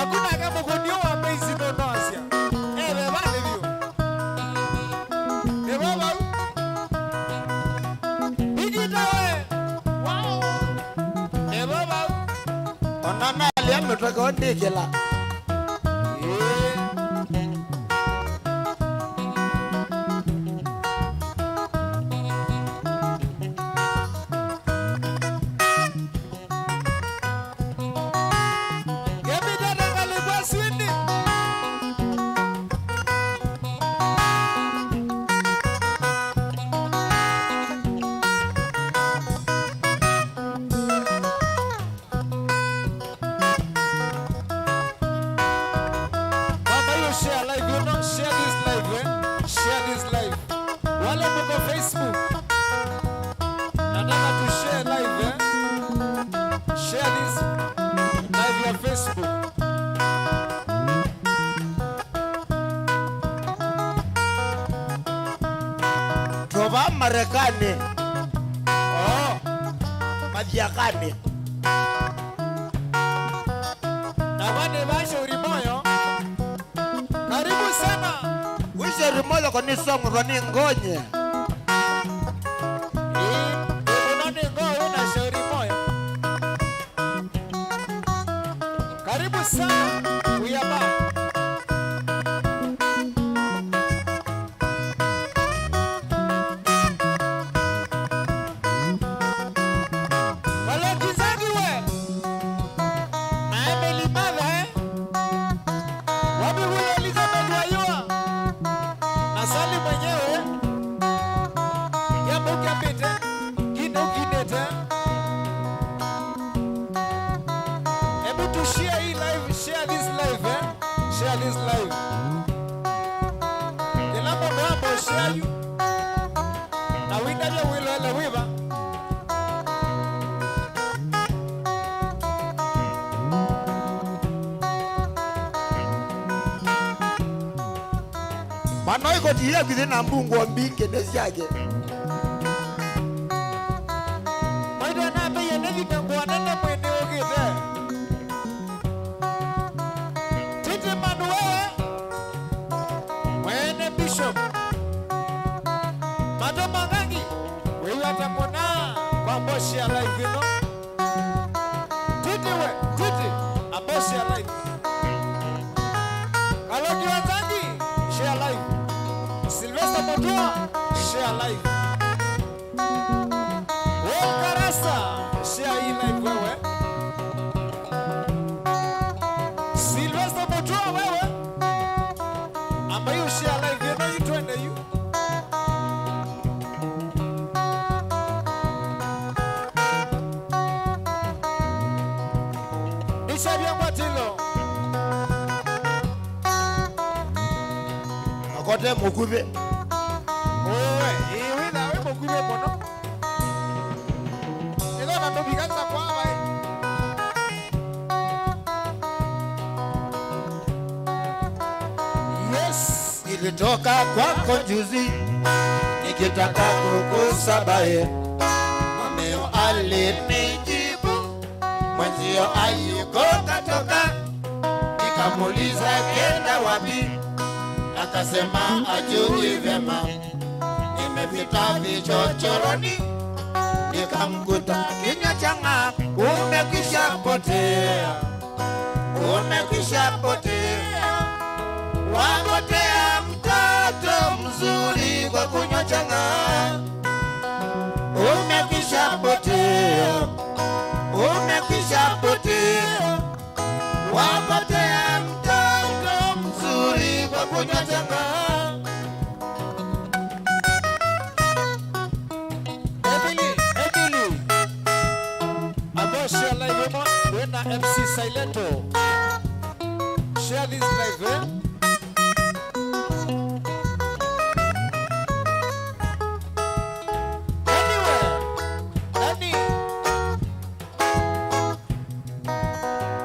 Hakuna kama kunioa maizi nonosia. Beba hivyo. Beba. Bigitawe. Wow. Beba. Onana aliambe toka ondikela. Marekani. Majiakani. Nabane basho urimoyo. Karibu sana. Wisho urimoyo kwa nisongo kwa ningonye. Unani ngoyo na shauri moyo. Karibu sana. Uyaba. Share this live. The number one share you. Now we got your will and weaver. Manoi ko tiya gide na mbungu wa mbinge nesiage. Maida na be ya nevi ngwa na na mwene ogete. Bishop Madam Mangangi, we want to go now. Bamboshia life, you know. Titi, a boshia life. Kalogi Wazangi, share life. Sylvester Motoa, share life. Oh, Karasa, share life, wewe. Sylvester Motoa, wewe. Ambayo share life. Akote mukube. Owe, wina we mukube bono. Elo na tobikanza kwa hawa. Yes, ilitoka kwako juzi. Nikitaka kukusabaye. Mameo alinijibu. Mwenzio ayuko katoka. Nikamuliza kenda wapi. Akasema ajui vyema. Nimepita vichochoroni. Nikamkuta kinywa changa. Umekwisha potea. Umekwisha potea. Wapotea mtoto mzuri kwa kunywa changa. Umekwisha potea. Umekwisha potea. Wapotea mtoto mzuri kwa kunywa changa. Emily. Abosha live wena MC Silento. Share this live, eh?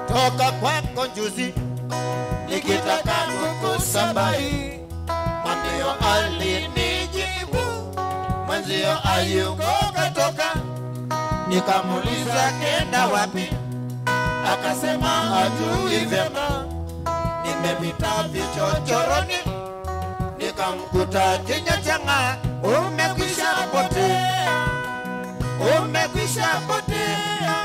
Toka kwako juzi nikitaka kukusabai. Mwambio alinijibu. Mwenzio ayuko katoka. Nikamuliza kenda wapi. Akasema ajui vyema. nimepita vichochoroni nikamkuta Kinyachanga. Umekwisha potea, umekwisha potea,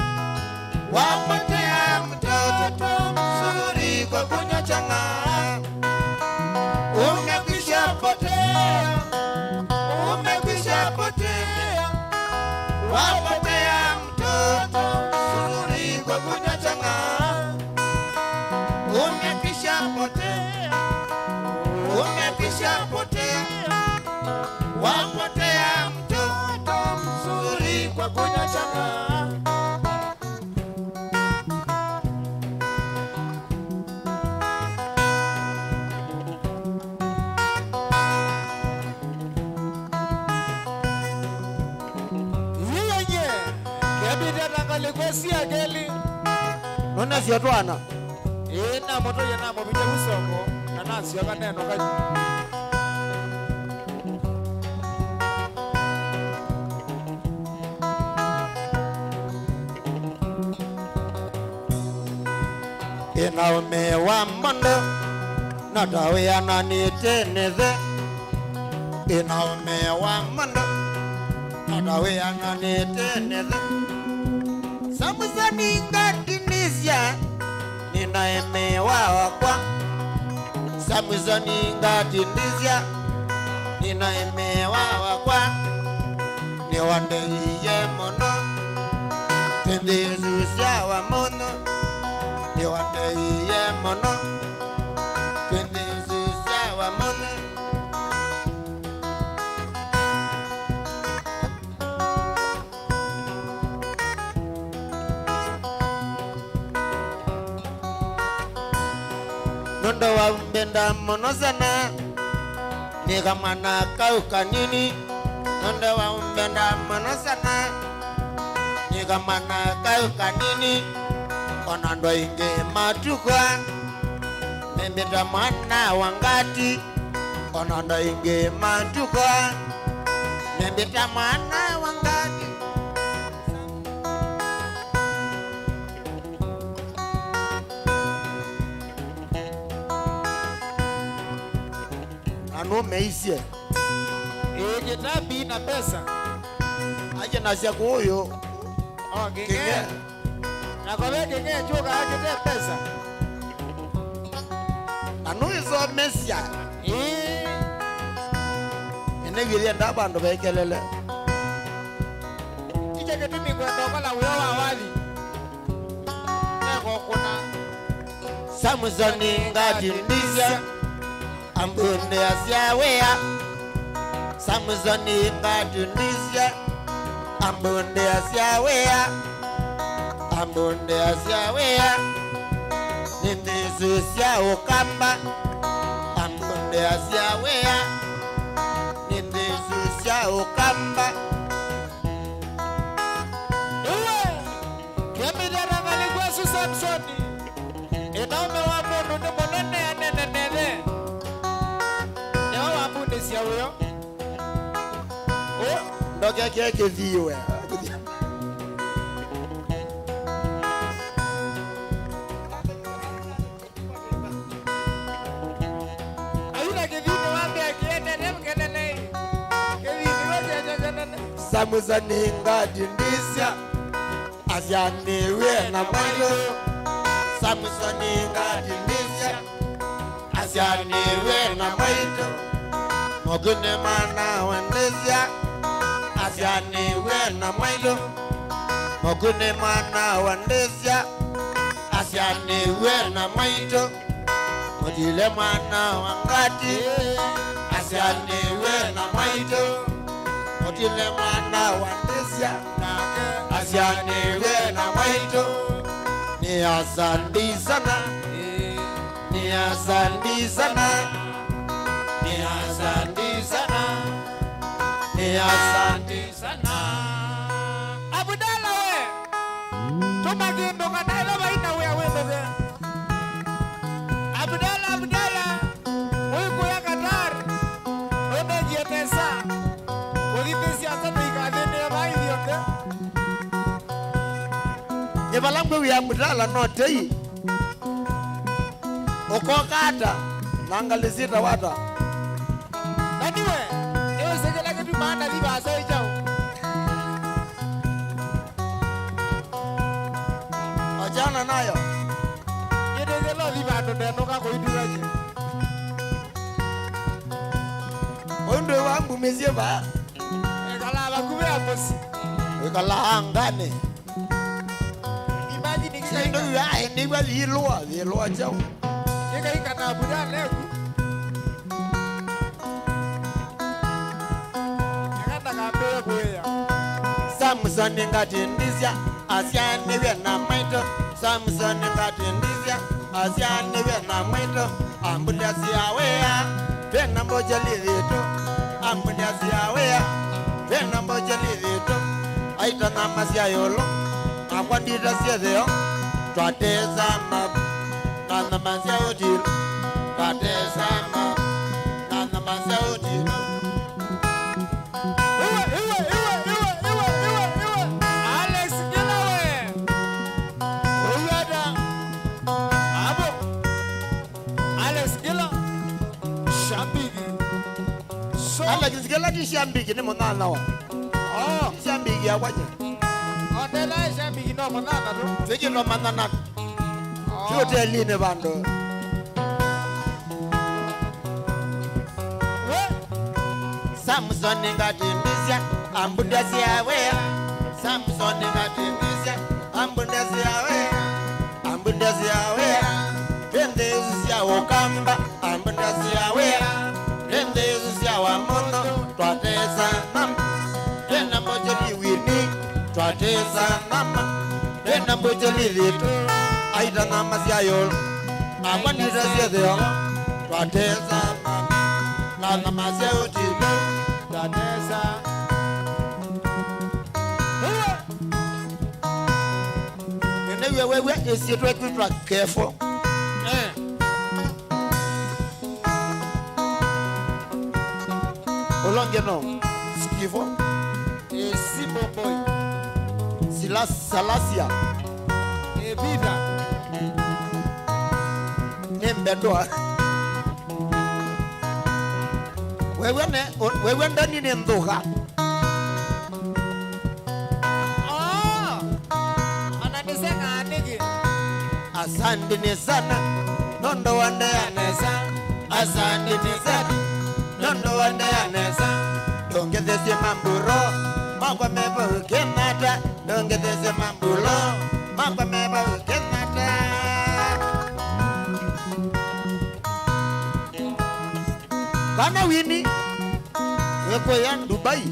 wapotea mtoto mzuri kwa Kinyachanga. Umekwisha potea, umekwisha potea, wapotea mtoto mzuri kwa Kinyachanga. Umekwisha potea, umekwisha potea, wapotea mtoto mzuri kwa Kinyachanga. Yeye kebida tangale kwesi akeli. Nona sio twana. Ina moto yana mobije usoko na nasi yakaneno kaji. Inaume wa mondo nadawe ananiteneze. Inaume wa mondo nadawe ananiteneze. Samuzani ngatinizia ninaemewa wakwa. Samuzani ngatinizia ninaemewa wakwa. Niwande iye mono tendezusia wa mono. Niwande iye mono tendezusia wa mono. Nondo wa mbenda mono sana nikamana kauka nini. Nondo wa mbenda mono sana nikamana kauka nini. Onando inge matukwa membeta mwana wangati. Onando inge matukwa membeta mwana wangati. Anu meisie Kitabi na pesa. aje nasia kuyo. Okay. Na kwa vile kenge choka akite pesa. Anu iso mesia ene vile ndaba ndo bekelele. Ije ketimi kwenda kwa la wewa awali. Nego kuna Samuzani ngatindizia ambunde asiawea. Samuzani ngatindizia ambunde asiawea. Ambunde asiawea nindizusia ukamba. Ambunde asiawea nindizusia ukamba. uwe kebida ngali kwa su Samsoni. Inaume wa mundu ni monene ya nene. Nyo wa mundu siya uyo. Ndoke keke viwe. Ayuna kevini wambi akiende nemkenene. Kevini wajejejenene. Samuzani ngatindizia asianiwe na mailo. Samuzani ngatindizia asianiwe na mailo. Mogune mana wendezia asianiwe na mailo. Mogune mana wendezia asianiwe na mailo. Modile mana wangati asianiwe na mailo. Modile mana wendezia asianiwe na mailo. Ni asandi sana, ni asandi sana, ni asandi sana, ni asandi sana. Abudala we. Tumagindo nganailo baina we awende. Abudala. Uiku ya Qatar. Ode jietesa. Odipesi asante ikadene ya baidi yote. Yebalangwe wi Abudala no tei. ukokata nangalisita wata Anyway, ewe segela kitu maana liba aso ijao. achana nayo Yedegelo liba ndo ka kuiduraje. ondo wangu mezie ba Ekala la kuwe aposi. ikala angane Imagine sindo kika ya ni wa lilwa chao kika na buda leku. Akanda kambe kuya. Samson ngati ndizya asyane we na maito Samson ngati ndizya asyane we na maito ambulia siawea tena mboja lilito ambulia siawea tena mboja lilito aita na masia yolo akwandita sietheo twateza na masia otilo twateza na masia otilo Alex Gilawe. Oyada. Abo. Alex Gila. Shambigi. So. ala kisikela kishambiki ni monana wa Oh. shambiki akwaje Ondela shambigi no manana tu. Fiji no manana Oh. kyote line bando We. Samson ngati ndizya ambulia siawea Samson ngati ndizya ambulia siawea twende uzya ukamba ambulia siawea twende uzya wa mono twateza nama twenda moja liwini twateza nama twenda moja lilito aita nama siayolo akwandita sietheo twateza nama na nama siautilo Danesa. ene wewe esietwa kwitwa kefo olonge no skifo Simbo boy. salasia Evita. nembedoa wewe ndani ni ndhuga Oh. Ananisenga aniki. asante ni sana nondo wande anesa asante ni sana nondo wande anesa dongethesie mamburo makwa meba ukenata dongethesie mambulo makwa meba ukenata kana wini weko ya Dubai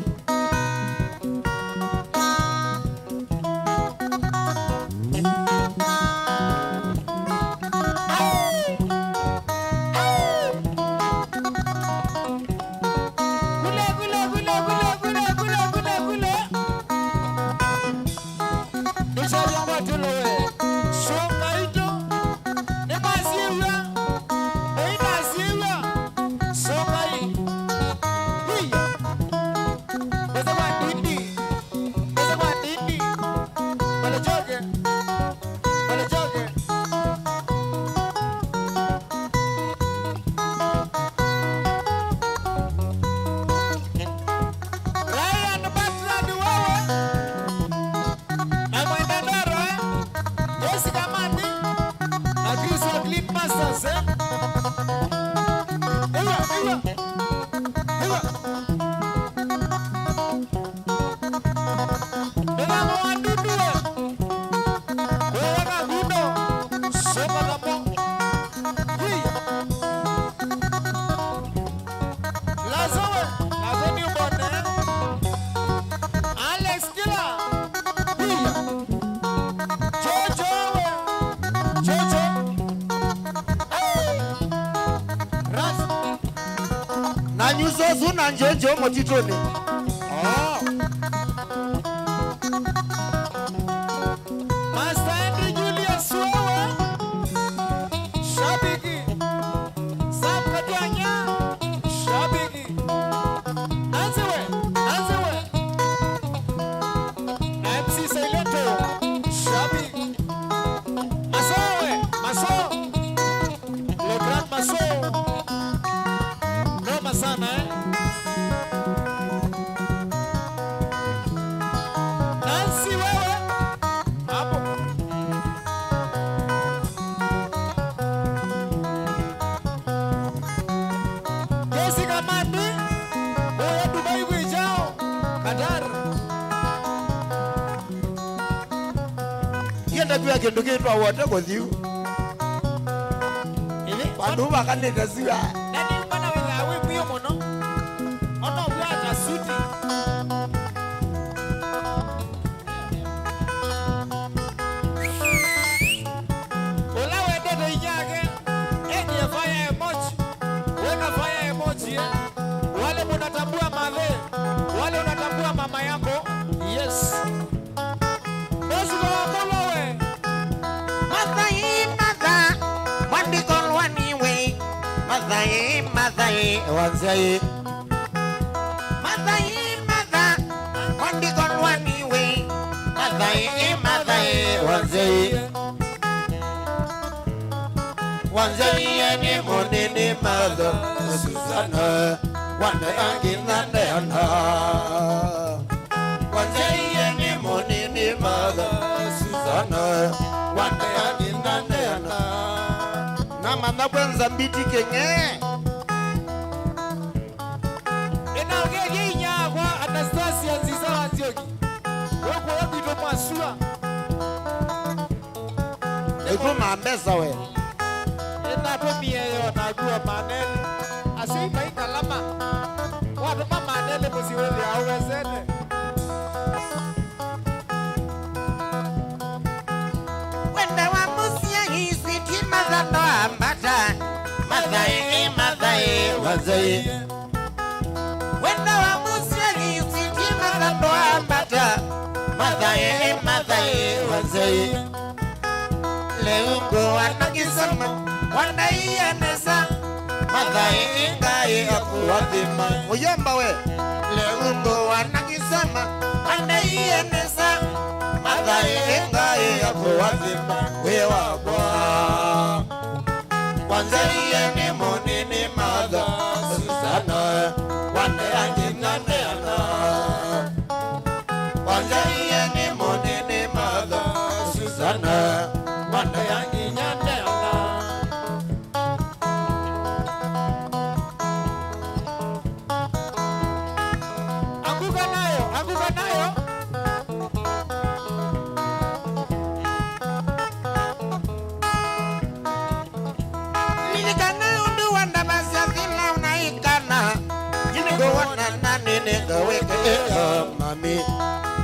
nyuso suna njojo motitoni Master Henry Julius Wewe. Shabiki. Sam Kadianya. Shabiki. Anzewe. MC Saileto. Shabiki. Maso. Nikuya kindu kitwa wote kuthiu. Bandu bakanite siwa. Nani bana wala we kuyo mono. Ono bwaja suti. Ola we dodo inyage. Eti fire emoji. Weka fire emoji. Wale mnatambua madhe. Wale unatambua mama yako. Yes. Bosi wa mama we. Mother. Wandikol waniwe. Mother. Wanzai. Mother. Wandikol waniwe. Mother. Wanzai ni monene mother. Susana. Wanda angina nena. Wanzai ni monene mother. Susana. Wanda angina nena. Na mama kwanza mbiti kenye. Inaongea nyagwa Anastasia Nzisawa Nzioki. Wako ito masua. Eko mambesa we. Ena pomie yo na gua manene. Asi bai kalama. Watu mama manene musiwezi awezene. Wenda wa musia hisi timaza no ambata. Madai, wazai. Wenda wa musia hisi timaza no ambata. Madai, wazai. Leungo anakisama. Wanda iyanesa. Madai ingai akuwadima. Uyamba we. Leungo anakisama. Wanda iyanesa. Madai ingai akuwadima. We wakwa. Wanzai ni monini mother. Susana. Wanda angina nena. Wanzai ni monini mother. Susana. Wanda angina nena. Anguka nayo. Nilikana undu wanda basi azila unaikana. Jinigo wana nani ningaweke mami.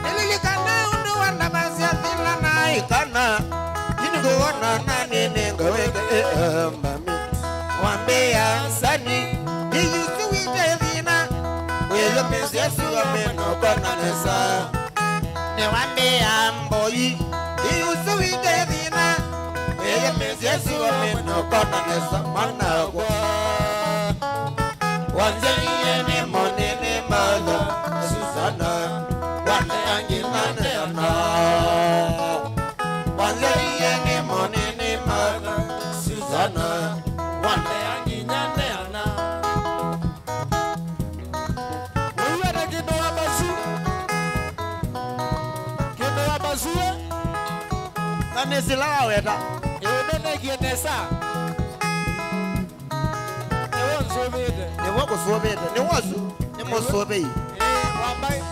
Nilikana undu wanda basi azila unaikana. Jinigo wana nani ningaweke mami. Wambea sani. Iyusu wite zina. Weyo mizyesu wameno kona nesa. Niwambea mboi. Iyusu wite zina. Weyo mizyesu wameno kona nesa. Managwa. Wanzai ni monene mother. Susana. Wanda angina nena. Wanzai ni monene mother. Susana. Wanda angina nena. Wewe na kino wa bazu. Kanisila weta. Ewe kienesa. Ewe nzobede. Ni wako sobede. Ni wasu. Ni mosobei. Wambai.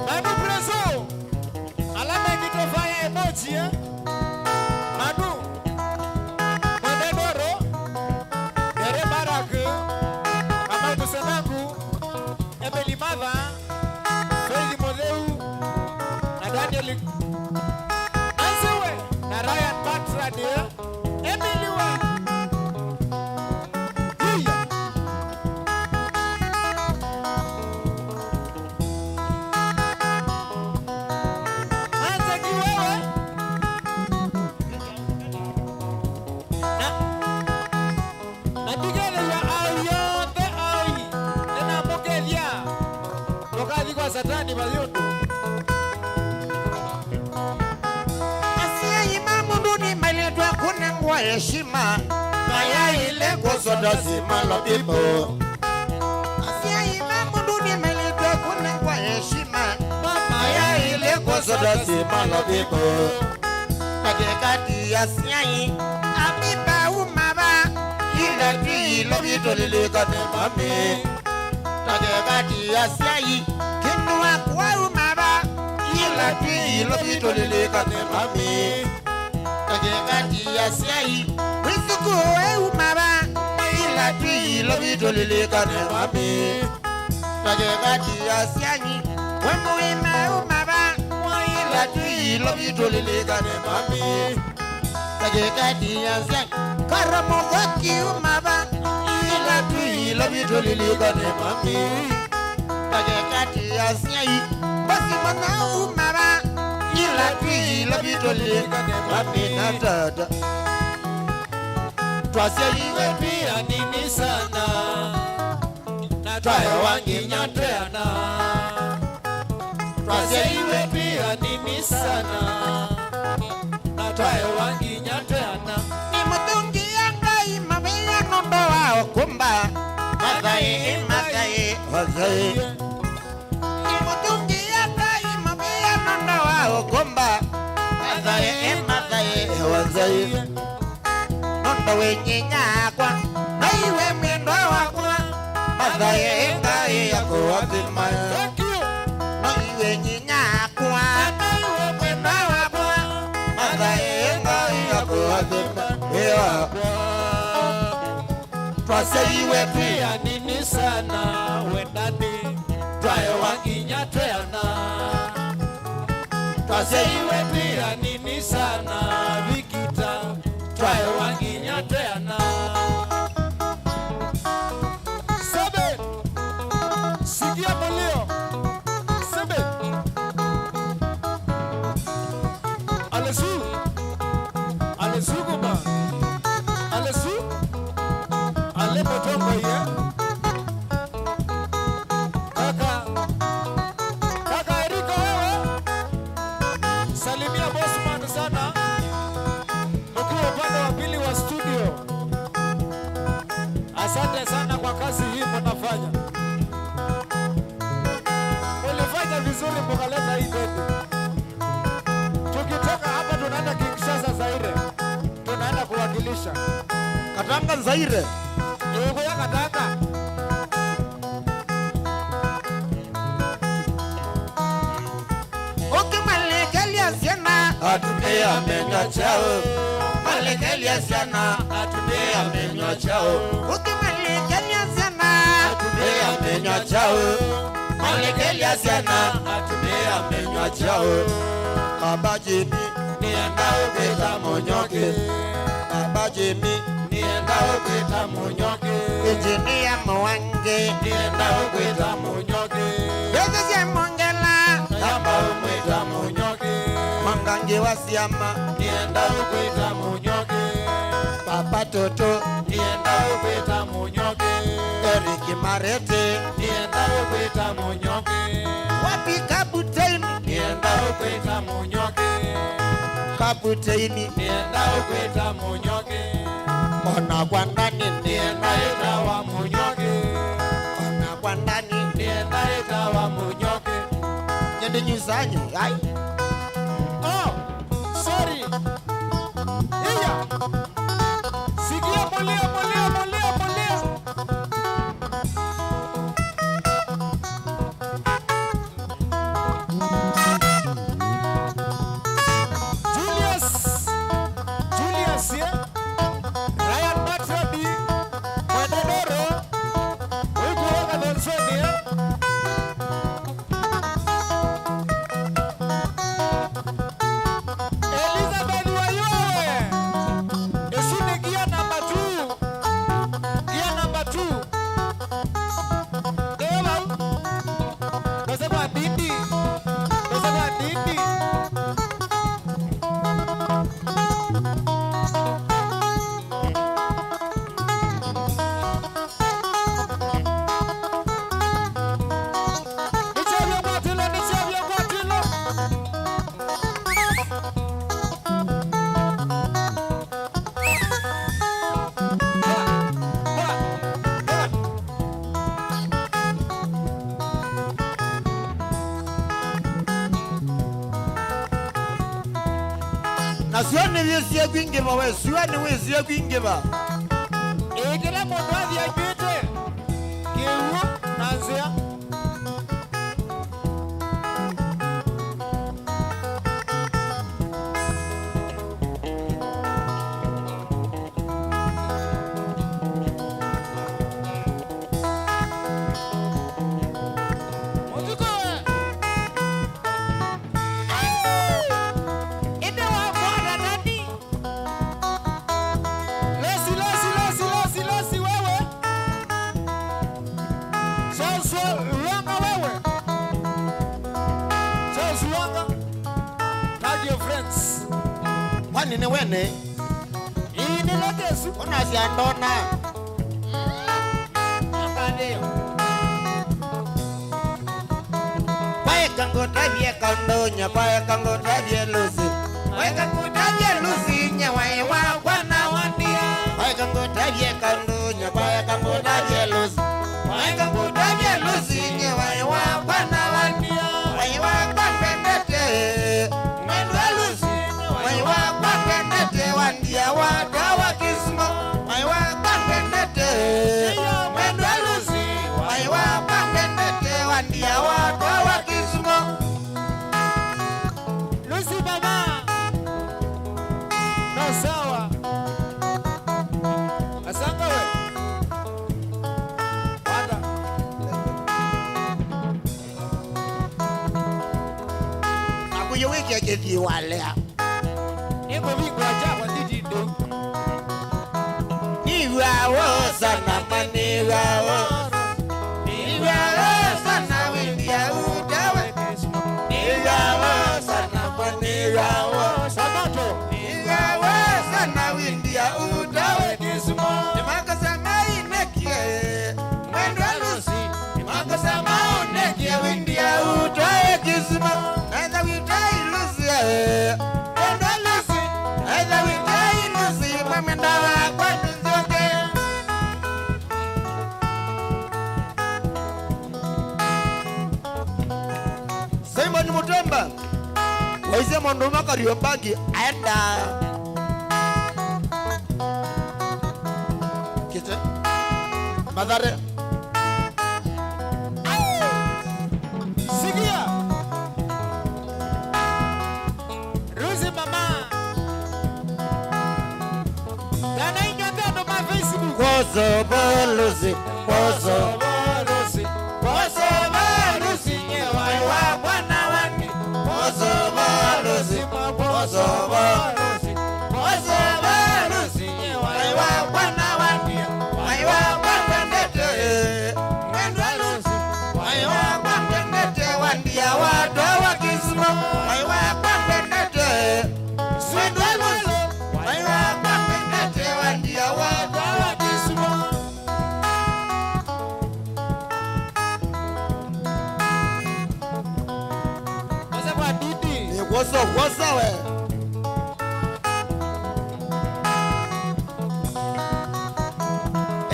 Manu preso. Alama kito fire emoji eh. Manu. Mwenedoro. Dere barake. Mama kusenangu. Emeli Mava. Feli Modeu. Na Daniel Ansewe na Ryan Bertrand Emily wa Hiya Anza kiwewe na tigele ya ayote ai Nena mokelia Tokadi kwa satani bayondo Kwa heshima Maya ile kwa soda sima la bibo Asia imamu duni melitwa kuna kwa heshima Maya ile kwa soda sima la bibo Kagekati ya siai Abiba umaba Ila ila tui lobito lilika ne mami Takekati ya siai Kinua kwa umaba Ila tui lobito lilika ne mami Takekati ya siai Wisuku umaba Ila tui lobito lilika ne mami Takekati ya siai Wemu umaba Ila tui lobito lilika ne mami Takekati ya siai Karamogoki umaba Ila tui lobito lilika ne mami Takekati ya siai Basi mana umaba Ila tui lobito lilika ne mami Natata Twasia iwe pia nini sana Natwae wangi nyanteana Twasia iwe pia nini sana Natwae wangi nyanteana Ni mutungi yangai mabeya nondo wa okumba Mathai Mathai Ni mutungi yangai mabeya nondo wa okumba Mathai Nondo wenye nyakwa Na iwe mwendo wakwa Mathai yako wazima Thank you Na iwe nyakwa Na iwe mwendo wakwa Mathai yako wazima Twasia iwe pia pia nini sana wendani Twae wangi nyanteana Twasia iwe Iwe pia nini sana Vikita Twae wangi nyanteana Sebe Sikia mulio Sebe Alesu Alesu kuma Alesu Ale motongo ye Kaka Eriko wewe Salimia Bosman sana ukiwa upande wa pili wa studio. Asante sana kwa kazi hii mnafanya. Mulifanya vizuri mkaleta hii bendi. Tukitoka hapa tunaenda Kinshasa Zaire. Tunaenda kuwakilisha. Katanga Zaire Yuko ya Katanga. Malekeli asiana Atume amenywa chao Malekeli asiana Atume amenywa chao Malekeli asiana Atume amenywa chao Malekeli asiana Atume amenywa chao Baba Jimmy Nienda ukweta monyoke Baba Jimmy Nienda ukweta monyoke Engineer Mwange Nienda ukweta monyoke Bezi ya Mongela Namba umweta monyoke Mangange wa Siama Nienda ukweta monyoke Papa Toto Nienda ukweta monyoke Eric Marete Nienda ukweta monyoke Wapi Kaputeni Nienda ukweta monyoke Kaputeni Nienda ukweta monyoke Ona kwa ndani Nienda itawa monyoke Ona kwa ndani Nienda itawa monyoke Nyende nyusanyo Ai Oh, sorry. Iya. Sikia mulio. Julius, yeah. Ryan Matrabi, Madodoro, Wikuwaka Donsoni, yeah. Elizabeth Wayowe. Esune gear number 2. Gear number 2. Ewa. Nasema Dindi. Nichavyo kwatilo. Na sioni wisie kwingiva we, sioni wisie kwingiva. Kila Kwani ni wene? Hii ni legesu. Unasiandona. Kangotabie kandonya kwa kangotabie lusi kwa kangotabie lusi nyawae wa kwana wandia kwa kangotabie kandonya kwa kangotabie lusi kwa kangotabie lusi nyawae wa kwana wandia wa kwa pendete mwendwa lusi wa kwa pendete wandia wa dawa kismo wa kwa pendete mwendwa lusi wa kwa pendete wandia wa dawa kismo. Lucy mama. No sawa. Asanga we. Wada. Akuyo wiki aketi walea. Eko wiki wajabu ndiji ndo. Niwawo sana maniwawo. Niwawo sana windia udawe. Niwawo sana maniwawo. Sabato. Niwawo sana windia udawe. Nimakasama inekie. Mwendwa lusi. Nimakasama unekie windia udawe kisima. Naeza witai lusi ya. Mwendwa lusi. Naeza witai lusi. Mwemenda wakwa nzoke. Simon Mutemba waise mondo makario bagi aenda kite madare Sigia. Lucy mama. Dana inyonga no ma Facebook. Kozo bolusi kozo Lucy. kozo bolusi nyewae wa bwana wangu kozo bolusi kozo bolusi kozo bolusi nyewae wa bwana wangu wa bwana ndete mwendwa lusi wa bwana ndete wandia wa dawa kismo wa bwana ndete mwendwa lusi wa bwana ndete wandia wa dawa kismo. Asa kwa didi. Ni woso we.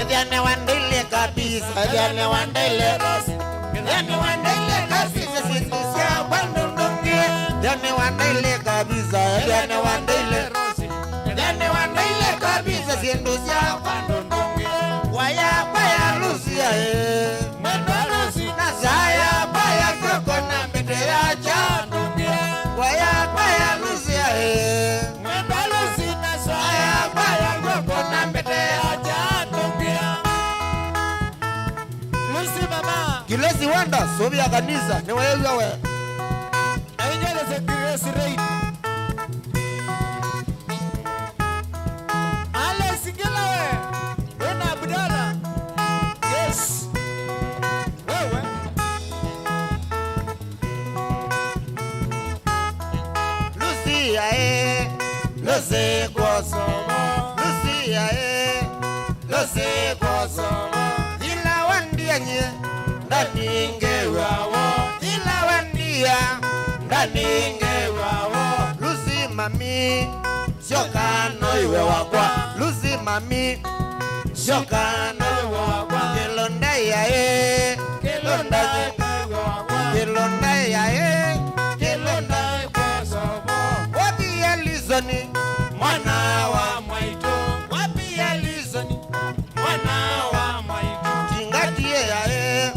Ediane wandele kabisa, ediane wandele ediane wandele kabisa, sindusia bandundungi. Ediane wandele kabisa, ediane wandele kabisa, sindusia bandundungi. Waya lusia mwendwa lusi na saya baya koko na mbete ya chanungi. Waya lusia Mwendwa Lucy na saya baya koko na mbete ya chanungi. Lucy mama. Kilesi wanda sobi ya kanisa ni wewe we. Ainjele se Grace Raid. Ale singela we. Wena Abdala. Yes. Wewe. Lucia Lucy Kosovo Lucia Lucy Kosovo Ila wandia nye ndani ngewawo Ila wandia ndani ngewawo Lucy mami Shokano iwe wakwa Lucy mami Shokano iwe wakwa Kilonda ya Kilonda Kilonda ya Kilonda Wapi ya Lizoni mwana wa Mwaito Wapi ya Lizoni mwana wa Mwaito Tingatie ya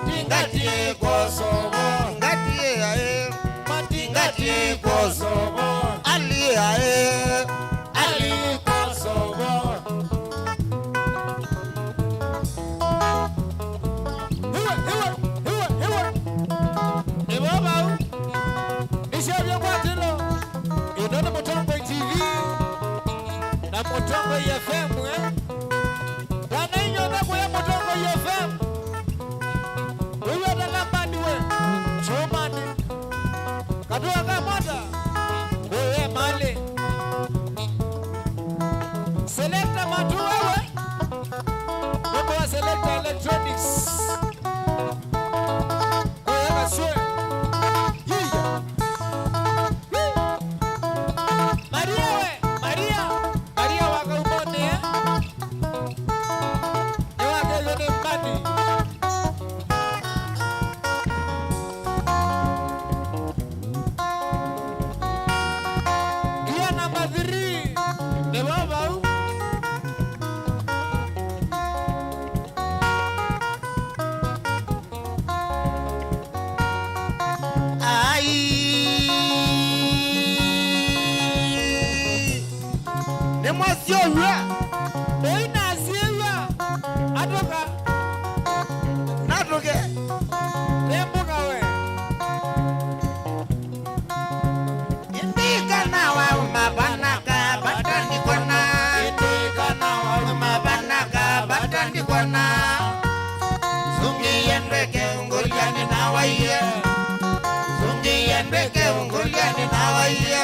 Tingatie Kosovo Tingatie ya Tingatie Kosovo Ali ya Ali Kosovo Motongo FM Dana inyonga kwa Motongo FM. Uwe dala bandi we Chomani Katua kamota Uwe male ninawaye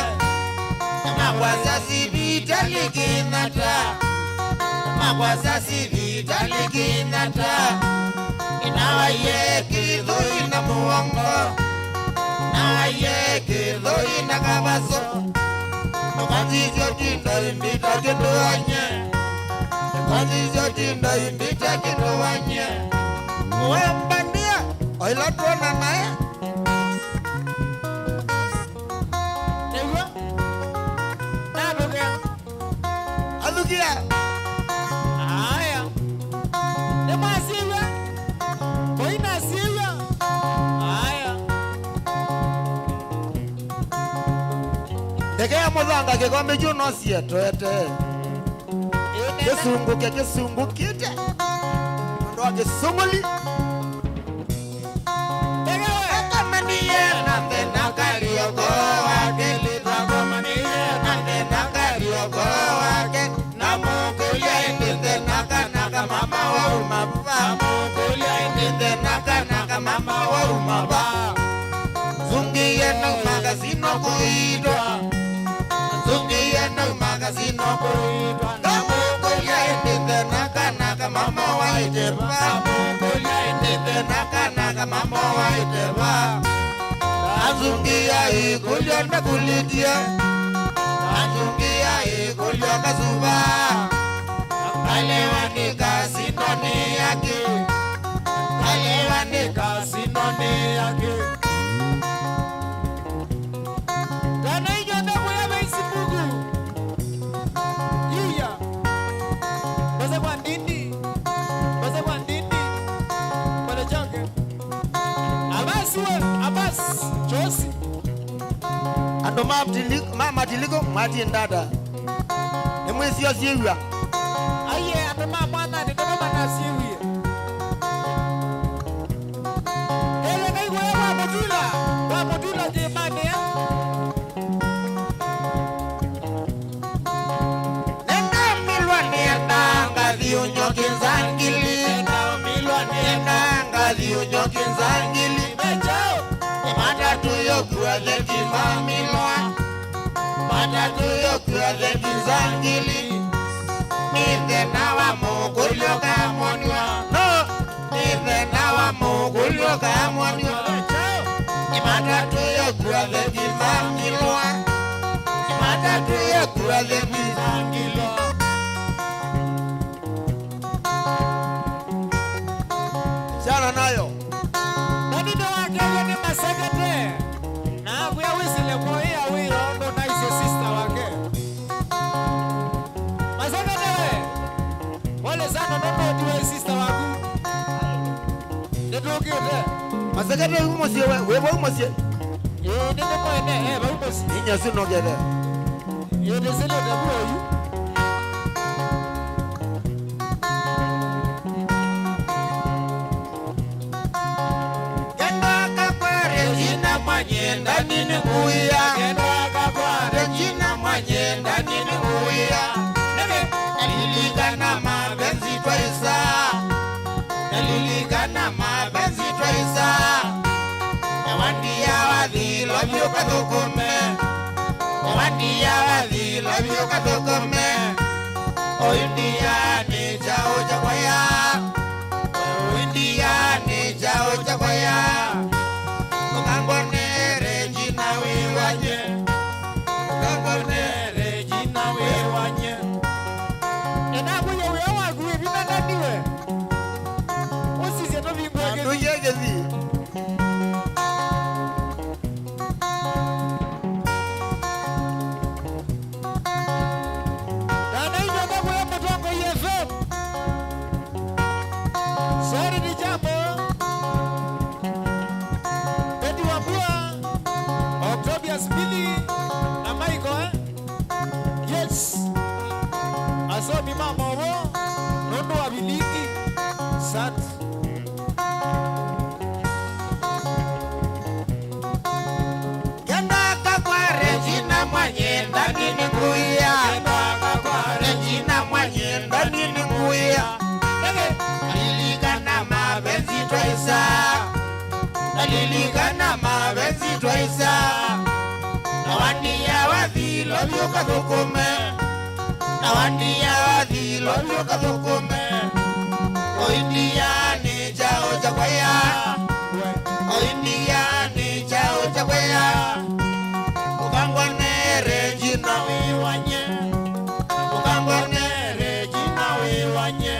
magwasasi vitalikinata magwasasi vitalikinata inawaye kidhui na muongo nawaye kidhui na kabaso nukazizyo tinda imbita kinduanye nukazizyo tinda imbita kinduanye uwembandia oilatuona nae alukia haya nemasiwa boinasiwa haya tekea muthanga kikombe juno sietwete kisungukite mundu wa kisumuli akamaniye nandena karioko wake litagomaniye nandena karioko wake namukulia indinde nakanaka mama wa umaba namukulia indinde nakanaka mama wa umaba zungiye na magazino kuidwa zungiye na magazino kuidwa namukulia indinde nakanaka mama wa iteba namukulia indinde nakanaka mama wa iteba azungia ikulya na kulidia azungia ikulya kazuba kalewani kasinoni yake kalewani kasinoni yake kana hiyo ndio ya Facebook iya basa kwa ndindi pale chake abas Josi ando mama tiliko mati ndada emwezi yosiwa aye atama mwana ni kama nasiwi ele kai kwa motula je mane nenda milwani ngazi unyoki nzangili nenda milwani ngazi unyoki nzangili mechao matatu yokuwa leki mamilwa matatu yokuwa leki nzangili mithe nawa mugulyo kamonwa no mithe nawa mugulyo kamonwa matatu yokuwa leki mamilwa matatu yokuwa leki nzangili sana nayo Nadido wake ni masakete na kuya wisile kwa ya wiro ndo na ise sister wake masakete wale sana ndo diwe sister waku ndio kiote masakete umosie wewe umosie ndio kwa ene ba umosie inya sino gele ndio sele da boyu mwanyenda nini kuya kendaka kwa Regina mwanyenda nini kuya naliligana mapenzi twaisa naliligana mapenzi twaisa ewandia wadhilo vyukathukume ewandia wadhilo vyukathukume oindia ni chao cha kwaya oindia ni chao cha kwaya Kangone Regina wewanye Kangone Regina wewanye ena kuyo wewa kuwe bimanda diwe osisi to bingwe Nduyegezi Dana hiyo ndio ya Mutongo FM Sari ni jambo Octobius Billy na Michael yes asomi mama wo nondo wa biliki sat Kenda kwa Regina mwanyenda nini kuya Kenda kwa Regina mwanyenda nini kuya Aliligana mapenzi twaisa Aliligana mapenzi twaisa Nawandia wathi lovyo kathukume. Nawandia wathi lovyo kathukume. Oindia ni chao chakwaya. Oindia ni chao chakwaya. Ukangone Regina wiwanye. Ukangone Regina wiwanye.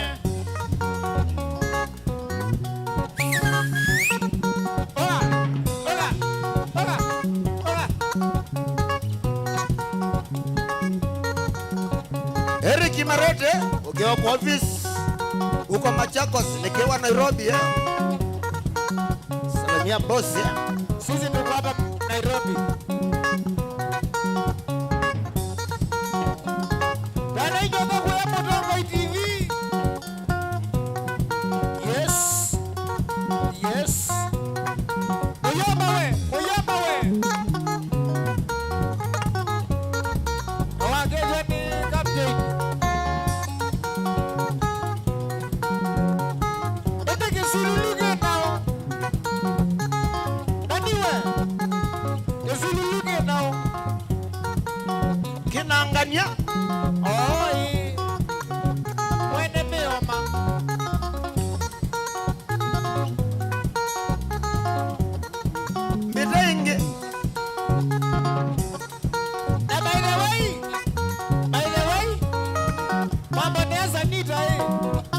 Eric Marote, ukiwa kwa office uko Machakos, nikiwa Nairobi salamia boss Sisi tuko hapa Nairobi. Dada hiyo kwa Motongo TV. Yes. Yes. Oyama we. Owageje ni captain. Ete kisululuge nao. Anyway. Kisululuge nao. Kinangania. Oi. Mwene meoma. Midenge. Na by the way, mambo neza nita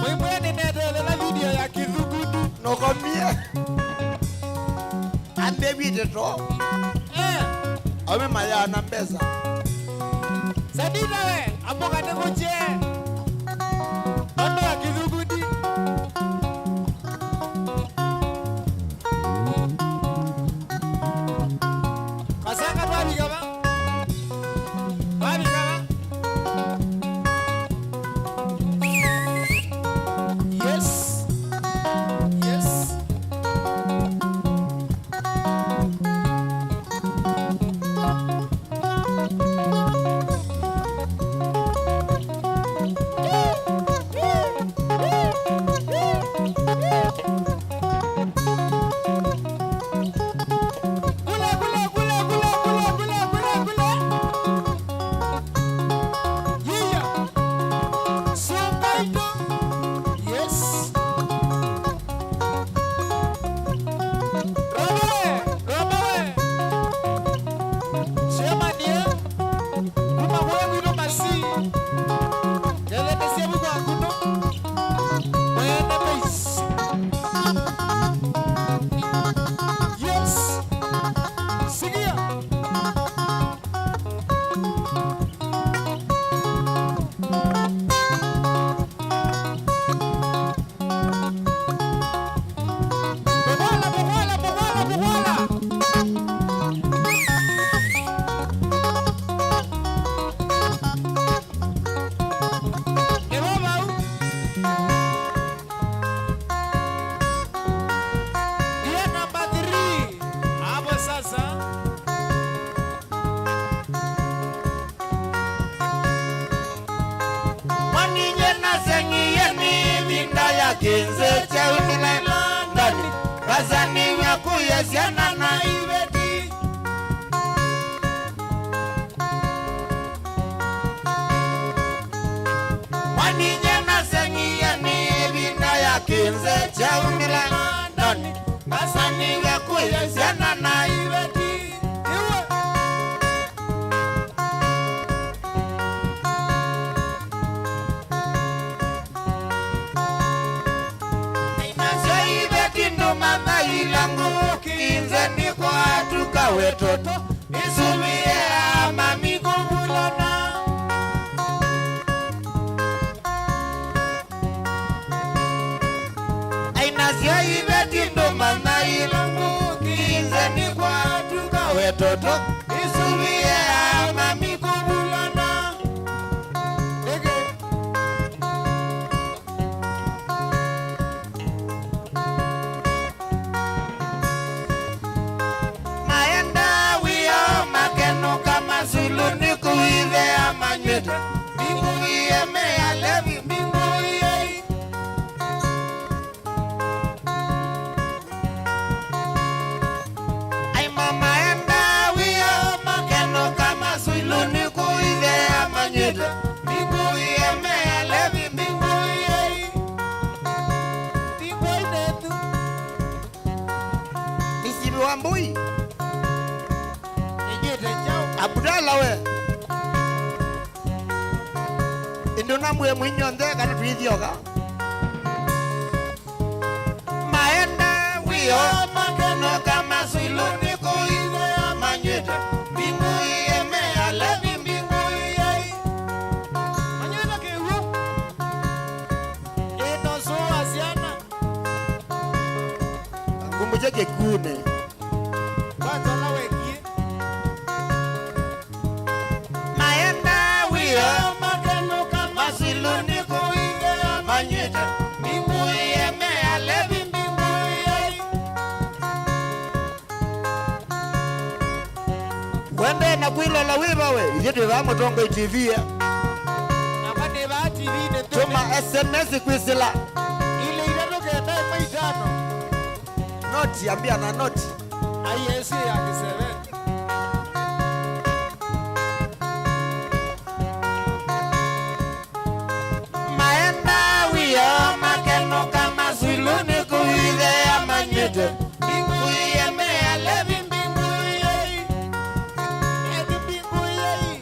Mwimwene nedelela video ya Kithugudu. Nokomie. Ande videto. Ame maya na pesa. Sadida we, amoga negoje. Ondo ya Kithugudu. Kasanga babi kama? Yes. Yes. Kinze chaunile ndani Razani vyakuye siana na ibeti Waninye na sengiye ni vinda ya kinze chaunile ndani Razani vyakuye siana na ibeti Mama ilangu kinze ni kwa tuka wetoto Isumie mami kubulana Aina siya ibeti ndo mama ilangu kinze ni kwa tuka wetoto Isumie mami kubulana Zulu ni kuive amanyeta Bingu iye mea levi bingu iye Ay mama enda wio Ijete chao. Abdalla we. Indona mwe mwinyonde kana tuithioga. Maenda wio mageno kama siluni kuive amanyete. Bingu yeme alevi bingu yei. Manyeta kehu. Eno suwa siana. Ngumbuche kekune. Kwanza la weki. Maenda wio mageno kama siluni kuive amanyete. Bingu yeme alevi bingu yei. Wende na kuilola wiva we. Ijetu vamo tongo TV ya. Nakane ba TV ne Tuma SMS kwisila. ile inatoka ya maitano. Noti ambia na noti. ISC ya kiseve. Maenda wio mageno kama siluni kuive amanyete. Bingu yeme alevi bingu yei. Edi bingu yei.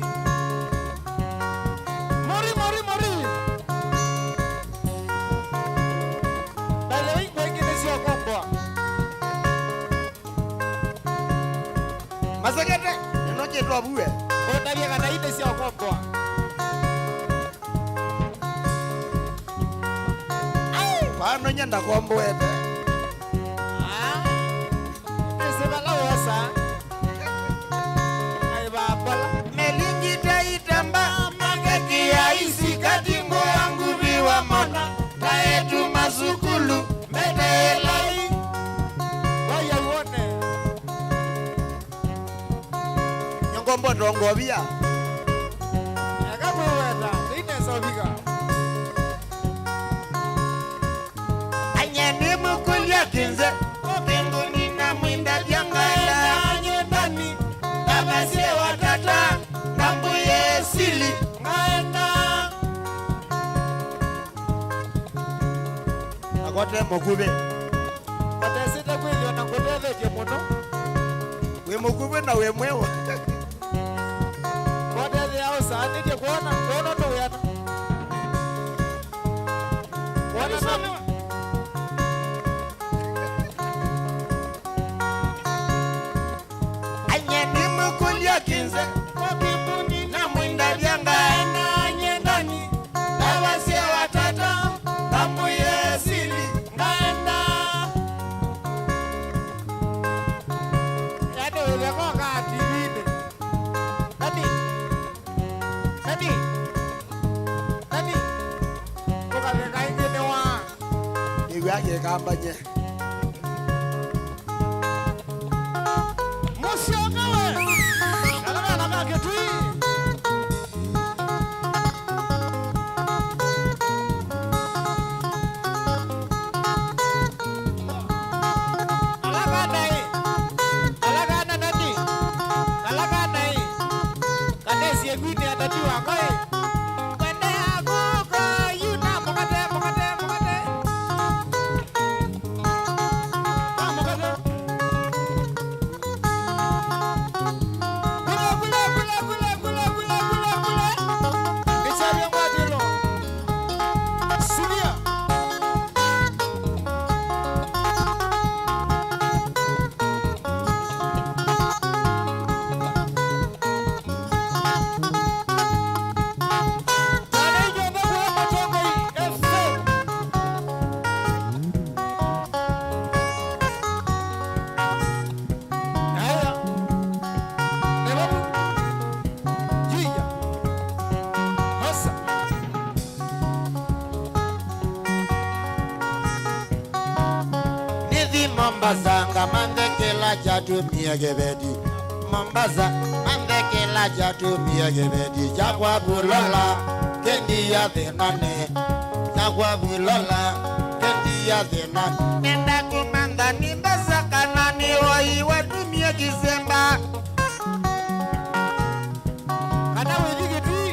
Mori. Dale wiki wengine sio komboa. Masakete ninoje tu abuwe. Ondabia kana ine sio komboa. Pano nyenda kombwete. Ah. Ese bala wasa. Ai ba bala. Melingita itamba mageki ya isi katingo yangu biwa mona. Taetu masukulu medelai. Waya uone. Nyongombo tongo bia. Akabu weta. Ine sobiga. Anyeni mukulia kinze. Mbinguni na mwinda jangala. Nyendani. Babase watata. Nambuye sili. Ngaenda. Akote mokube. Batesite kweli wanakutetheje muno. We mokube na we mwewa. Watethe yao sana nije kuona ndo yana. Wana sana. Anyeni mukulia kinze. Mbinguni Na mwinda jangala. nyendani. Babase watata. Nambuye sili. Ngaenda. Yaani ulikuwa kaa TV-ni. Nani? Kuka vika ingine wa. Iwe ake kambanye. Musiokawe. Kalama na make tui. Alaka nani? Alaka nai. Kanesi egwini atatiwa koi. Kwende aguko yuna mokate. Ah, mokate. Kule. Nishabia mwatilo. Sunia. Nithi Mombasa ngamande kila chatu miagebedi. Mombasa mande kila chatu miagebedi. Chakwa bulola kendi ya thenane. Chakwa bulola kendi ya thenane. Nenda kumanda ni basa kanani wai watu miagisemba. Kana wejige tui.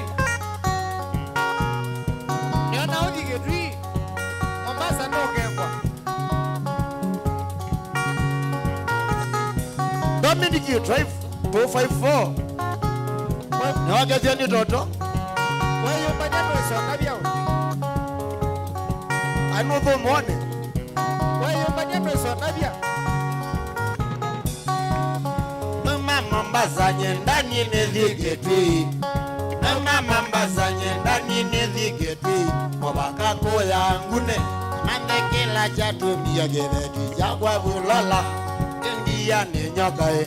Niona ujige tui. Mombasa no kekwa. Dominic Drive 254. Ni wagezia ni toto. Wewe manyano sana bia. Another morning. Wewe manyano sana bia. Mama mbazanye ndani nithigitwi. Mama mbazanye ndani nithigitwi. Mobaka ko yangune. Mande kila chatumia gereti jagwa bulala. Ndia ni nyokae.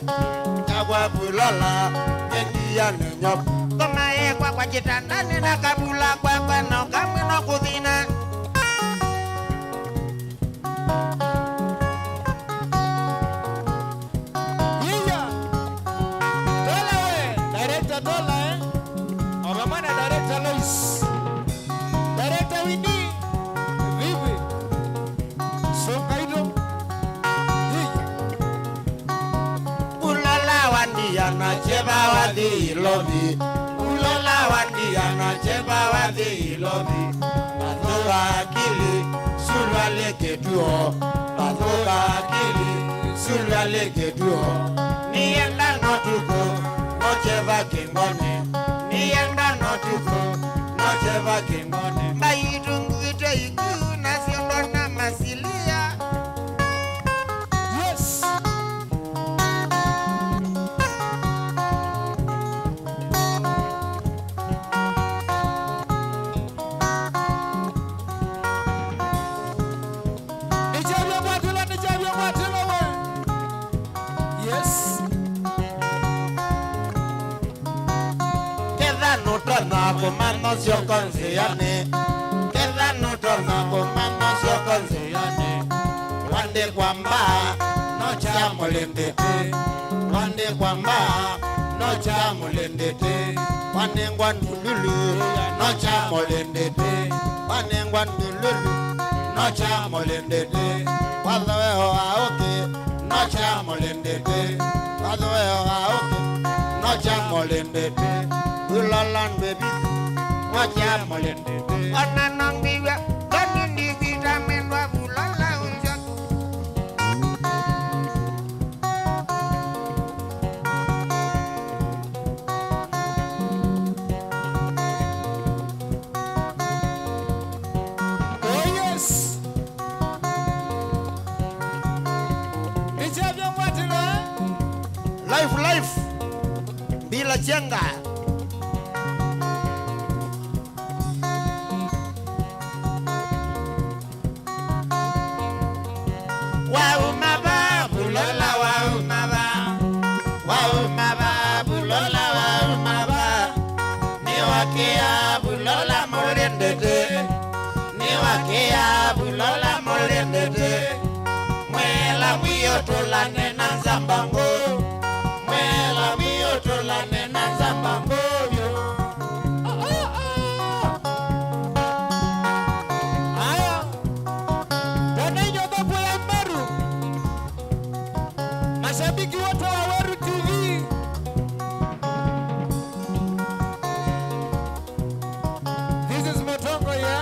Jagwa bulala. Ndia ni nyoka. Kama ye kwa kitandani na kabula kwa na kamwe na kudhina. Wadhi lobi ulola wandi anacheba wadhi lobi bazoga akili surale ketuo bazoga akili surale ketuo nienda notuko nocheva kingone nienda notuko nocheva kingone maitungu ite iku nasiondo na masilia. Yes. Komando sio konziane Keda nutona komando sio konziane Wande kwamba nocha mulendete Wande kwamba nocha mulendete Wande ngwandululu nocha mulendete Wande ngwandululu nocha mulendete Wadhaweo aoke nocha mulendete Wadhaweo aoke nocha mulendete Ulalan baby, watch out, Molende. Ananong biwa, kanin di vitamin wa ulala unjak. Oh yes. Ijabyo mwatilo. Life, bila jenga. Niwakia bulola molendete Mwela mwiyo tolane na zambango Mwela mwiyo tolane na zambango Aya Tanenyo babu ya Meru Mashabiki wote wa Weru TV This is Motongo ya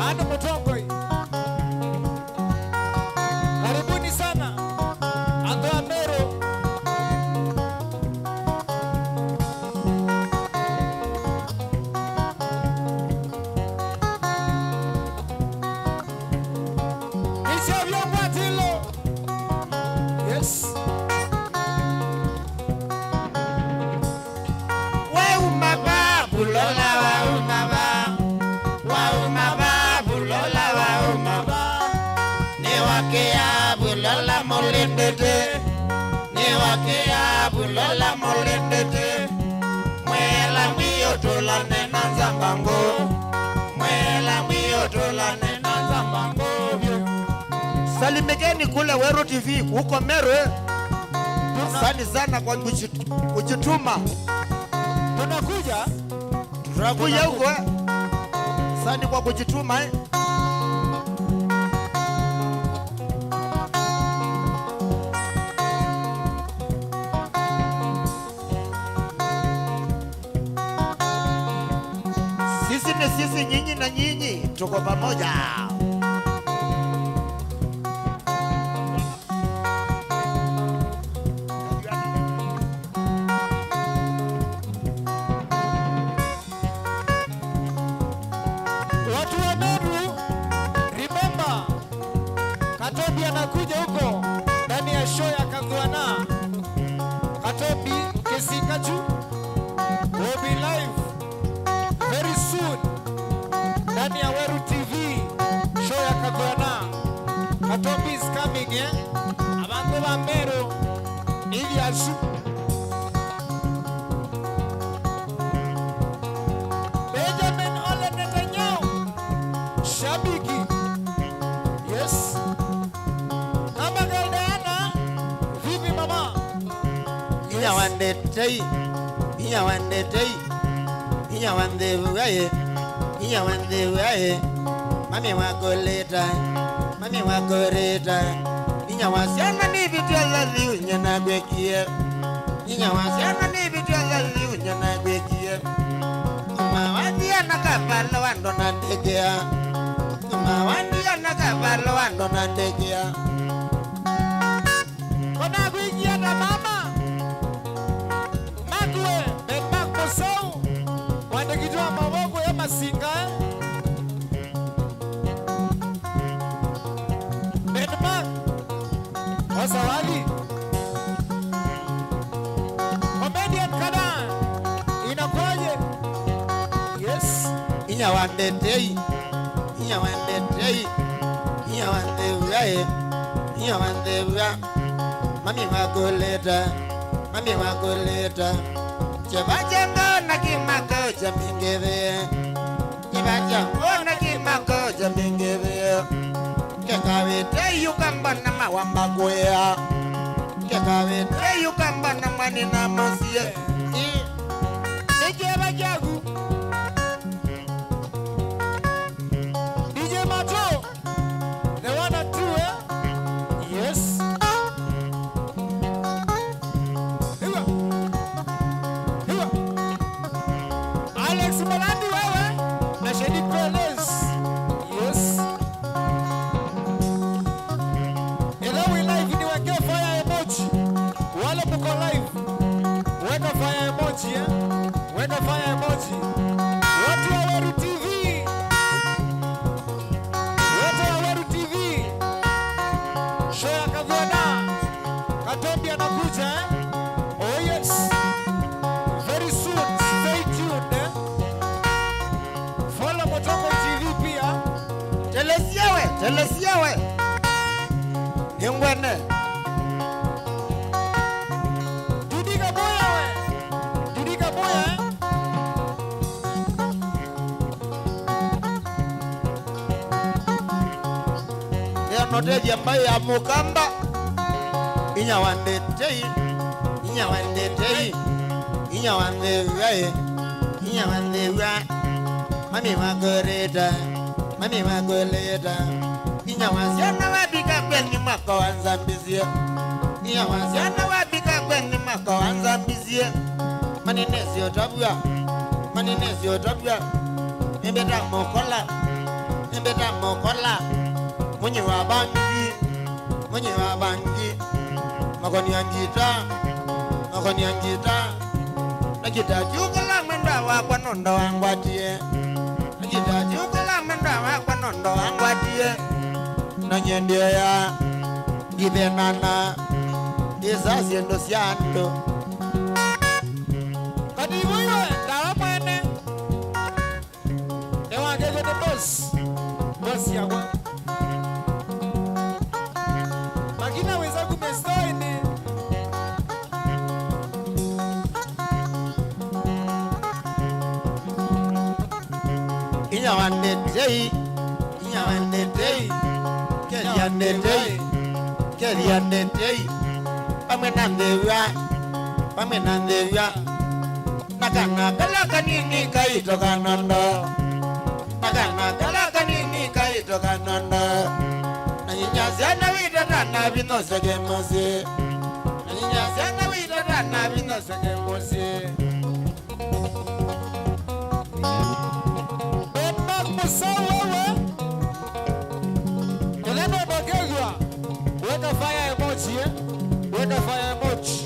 Ando Motongo Karibuni sana Ando ya Meru Nishavyo Mwatilo Yes Waumaba bulola waumaba Waumaba bulola waumaba Niwakia bulola molendete Niwakia bulola molendete Mwela mwiyo tolane na zambango Mwela mwiyo tolane na zambango Salimikeni kule Weru TV huko Meru. Asante sana kwa kujituma. Tunakuja huko. Asante kwa kujituma Sisi ni sisi, nyinyi na nyinyi tuko pamoja. Katobi Kesikaju will be live very soon ndani ya Weru TV show ya Kagwana. Katobi is coming, eh? Abantu ba Meru ili asu Benjamin Ole Netanyahu Shabiki. Yes. Kama Galdeana vipi mama? Iya wande tei iya wande wae mami wako leta iya wasiana ni vitu zazi unyana bekie iya wasiana ni vitu zazi unyana bekie mawadia nakavalo wando na ndegea mawadia nakavalo wando na ndegea Kona kuingia na mama Magwe Benmak Mosau Wandekitoa mawoko ya masinga Benmak Wasawali Comedian Kadan Inakwaje. Yes. Iya wande tei iya wande wa mami wako leta Chebajengo na kimako cha mingeve Chebajengo na kimako cha mingeve Kekawete yukamba na mawamba kwea Kekawete yukamba na manina mosie DJ Bajagu DJ Mato the one and two, eh? Yes. Hiwa Alex Malandi wewe na Shedi Perez. Yes. Hello live ni weke fire emoji. Wale mko live. Weka fire emoji, eh? Weka fire emoji. Watu wa Weru TV. Watu wa Weru TV. Show ya Kagwana. Katobi anakuja, eh? Oh yes. Very soon. Stay tuned, eh? Follow Motongo TV pia. Telesiawe Ningwene Tudika boya we. Tudika boya, eh? Ya noteji ambaye ya mukamba Inya wande tei Inya wande wa Mami wako leta Inya wasiana wabika kweni mwako wanzambizie Inya wasiana wabika kweni mwako wanzambizie Maninesi otabua Mbeta mokola Munyi wa bangi Makoni anjita Nakita chukula mwenda wakwa nondo wangwatie Nanyendia ya Gibenana Isaziendo siando Kati wewe dawa mwene. Ewa ngege the boss. Boss yawa. Magina weza kumestoi ni. Inya wande tei Keriande tei Pamenandewa Nakana kalaka nini kaito kananda Nanyinyasiana widadana vinosege mosi Benmak Mosau wewe. Eleno Bagegwa. Weka fire emoji, eh? Weka fire emoji.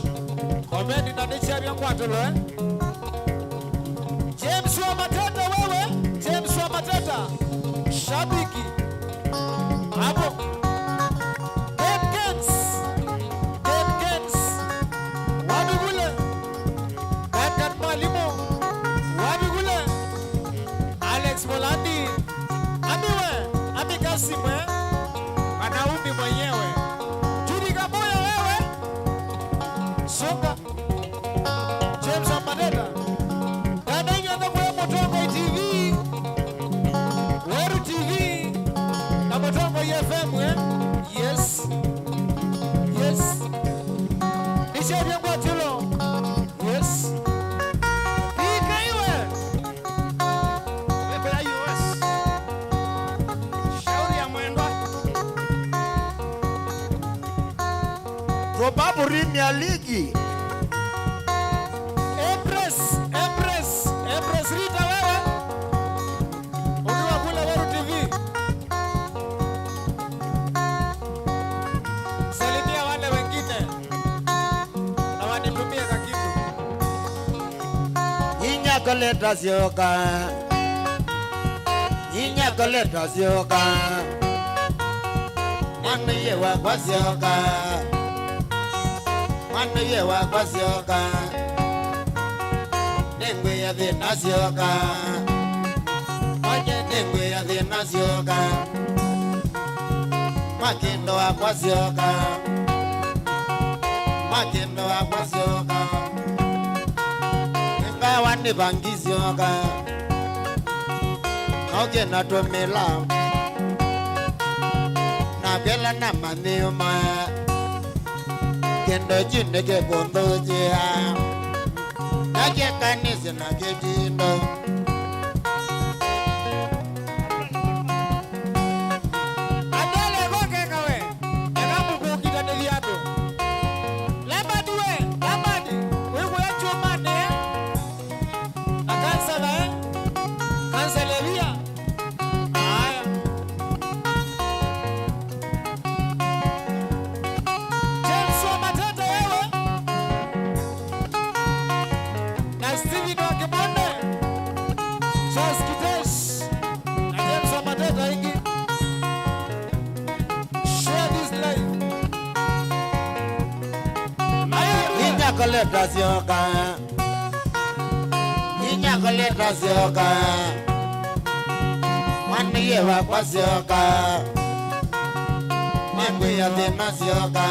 Comment na nichi ya kwatolo, eh? James wa Matata wewe. James wa Matata. Shabiki. Hapo. Ken Kens. Wabibule. nyangwa tilo. Yes. Ika iwe. Wewe ya US. Shauri ya mwendo. Sababu Premier League. Empress Rita wewe. Ukiwa kule Weru TV. Salimia wale wengine. Na wanitumie kakitu. Inyakoleta sioka. Inyakoleta sioka. Mwana yewa kwa sioka. Mwana yewa kwa sioka. Nengwe ya thina sioka. Oye nengwe ya thina sioka. Makindo wakwa sioka. Makindo wakwa sioka. Ngawa ni bangi sioka. Oge na tomela. Na bela na maniuma. Kendo jinde ke kondo jia. Nake kanisa na ketindo. Adele goke kawe. Ekamu kukita deliado. Labadi we. Labadi. Wewe ya chumane. Akansa na kansa levia. Aya. James wa matata wewe. Na Steven wa Kibonde. Charles Kitesh. Na James wa matata hiki. Share this life. Inyakoleta sioka. Inyakoleta sioka. Mwana yewa kwa sioka. Nengwe ya thina sioka.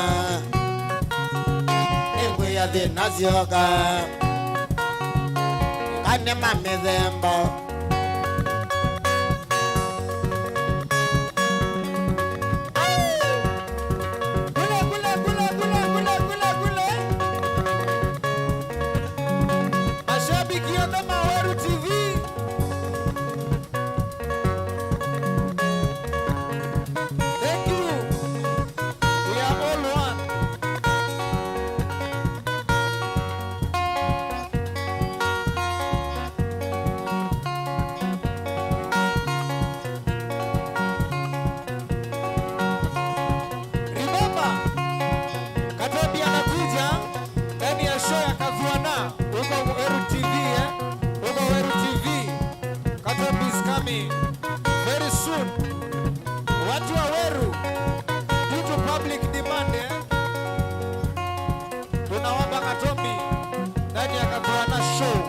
Nengwe ya thina sioka. Kane mamithemba. Kule. Mashabiki ya Doma Weru TV. Thank you. We are all one. Remember, Katobi anakuja ndani ya show ya Kavuana huko Weru TV huko Weru TV. Katobi is coming very soon. Watu wa Weru, due to public demand tunawapa Katobi ndani ya Kavuana show.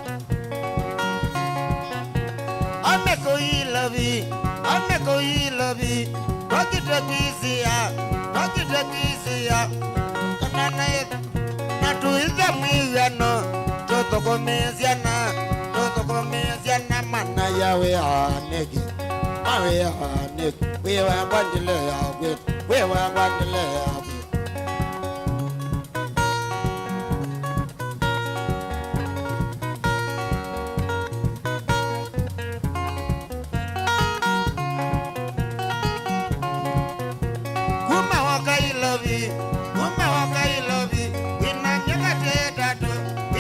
Ameko ilavi. Ameko ilavi. Rokita kisia. Kanana yetu. Natuiza mwiyano. Totokomeziana mana yawe anegi. Awe anegi. Wewa ngwandile yawe. Wewa ngwandile yawe. Kuma wakailovi.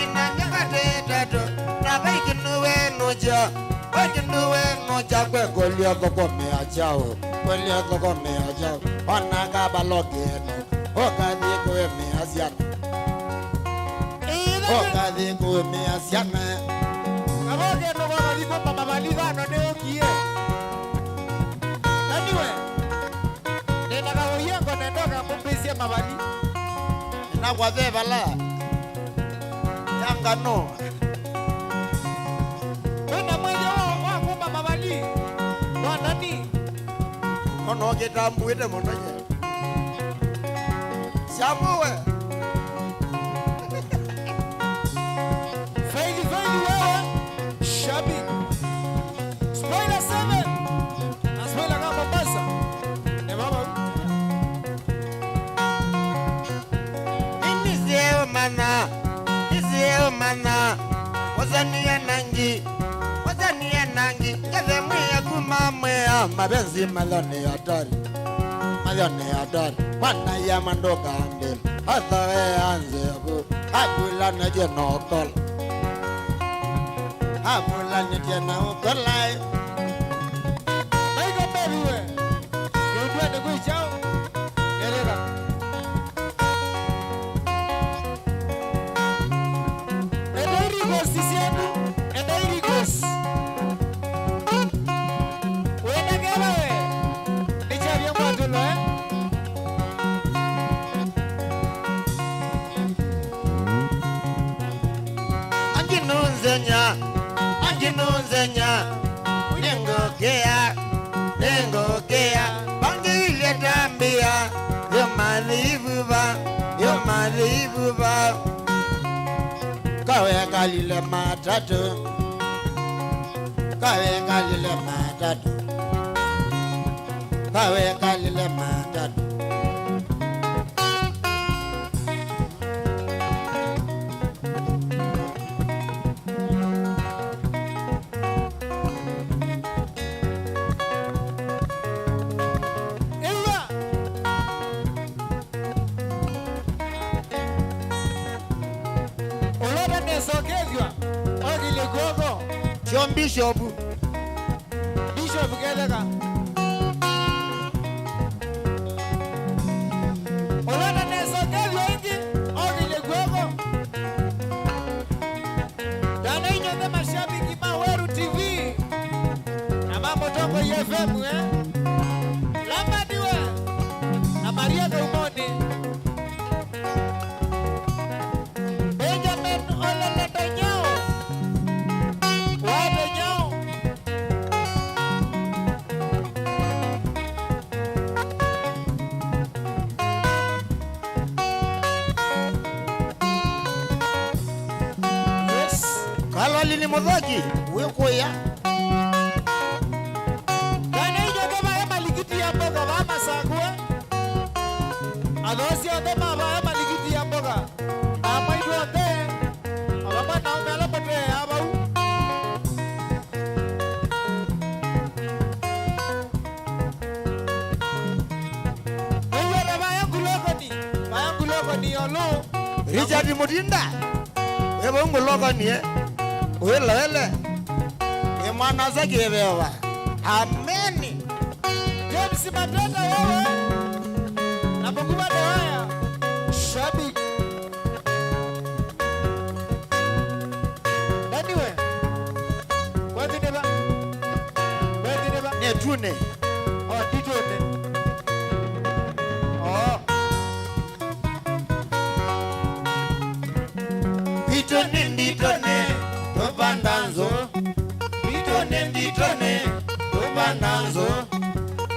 Inanyakatetato. Nabaikinuwe noja kwe kolia koko meachao. Onaka balogeno. Okadhi kuwe measiana. Kaboge no gono liko mama maliza no ne okie. Anyway. Nenda kawoyengo nendoka kumbesia mabali. Na kwa bala. Yanga no. Wena mwenye wa kumba mabali. Wa nani? Ono kitambuite mondoje. Shamuwe. Faili wewe. Shabi. Spoiler 7. Na spoiler kama Mombasa. Ne mama. Ini sio mana. mana wazania nangi Keze mwe kuma mwe mabenzi malone hatari Wana ya mandoka ande Hathawe anze ku Hakula neje nokol Hakula neje nokolai Aiko bebiwe Yudwe de kui chao Yereka Edairigos diciendo Edairigos Wena gaba we Nicha bien guatulo Anginunzenya Nengokea Bangi ile tambia Yo malivuba Kawe kalile matatu John Bishop Keleka Olana neso kevyo ingi Ogile kweko Dana inyo de mashabiki Maweru TV Na mambo toko FM Lamba diwe Na Maria de Umoni Benjamin Olana Tanyao Kalali ni modhaji Weko ya Gane inyo kama ema ligiti ya mboga Vama sagwe Adosi ya dema ema ligiti ya mboga Ama idu ande Alama na ume alapate Abau Uwe Bayanguloko ni Yolo Richard Mutinda Webo nguloko ni Wele Imana zaki wewa Ameni James Matata wewe Na Munguba Dewaya Shabik Anyway Wadi neba Netune Oh ditone Oh Ditone Tubandanzo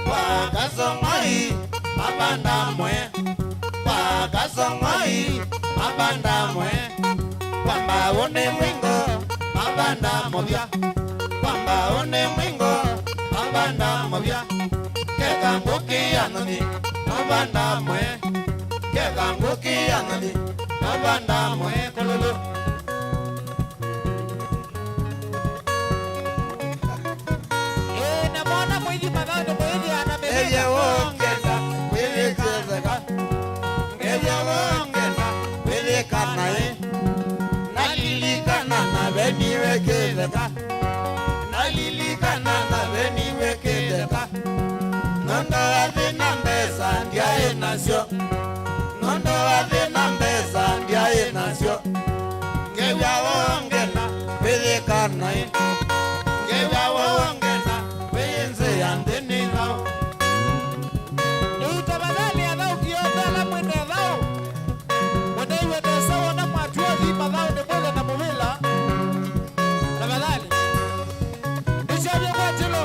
Wakazomai Mabandamwe Kwamba one mwingo Mabandamobya Kekanguki yanoni Mabandamwe Kololo Nalilikana na veni wekeleka Nondo ave na mbesa ndiaye nasyo Ngevya wongena pelekana Ngevya wongena Wenze yandeni hao Utabadali adhau kiyombe la mwene adhau Mwene iwe desa wana matuwa vipa dhau ni mwele na muvila Tabadali Nishabye kwa chilo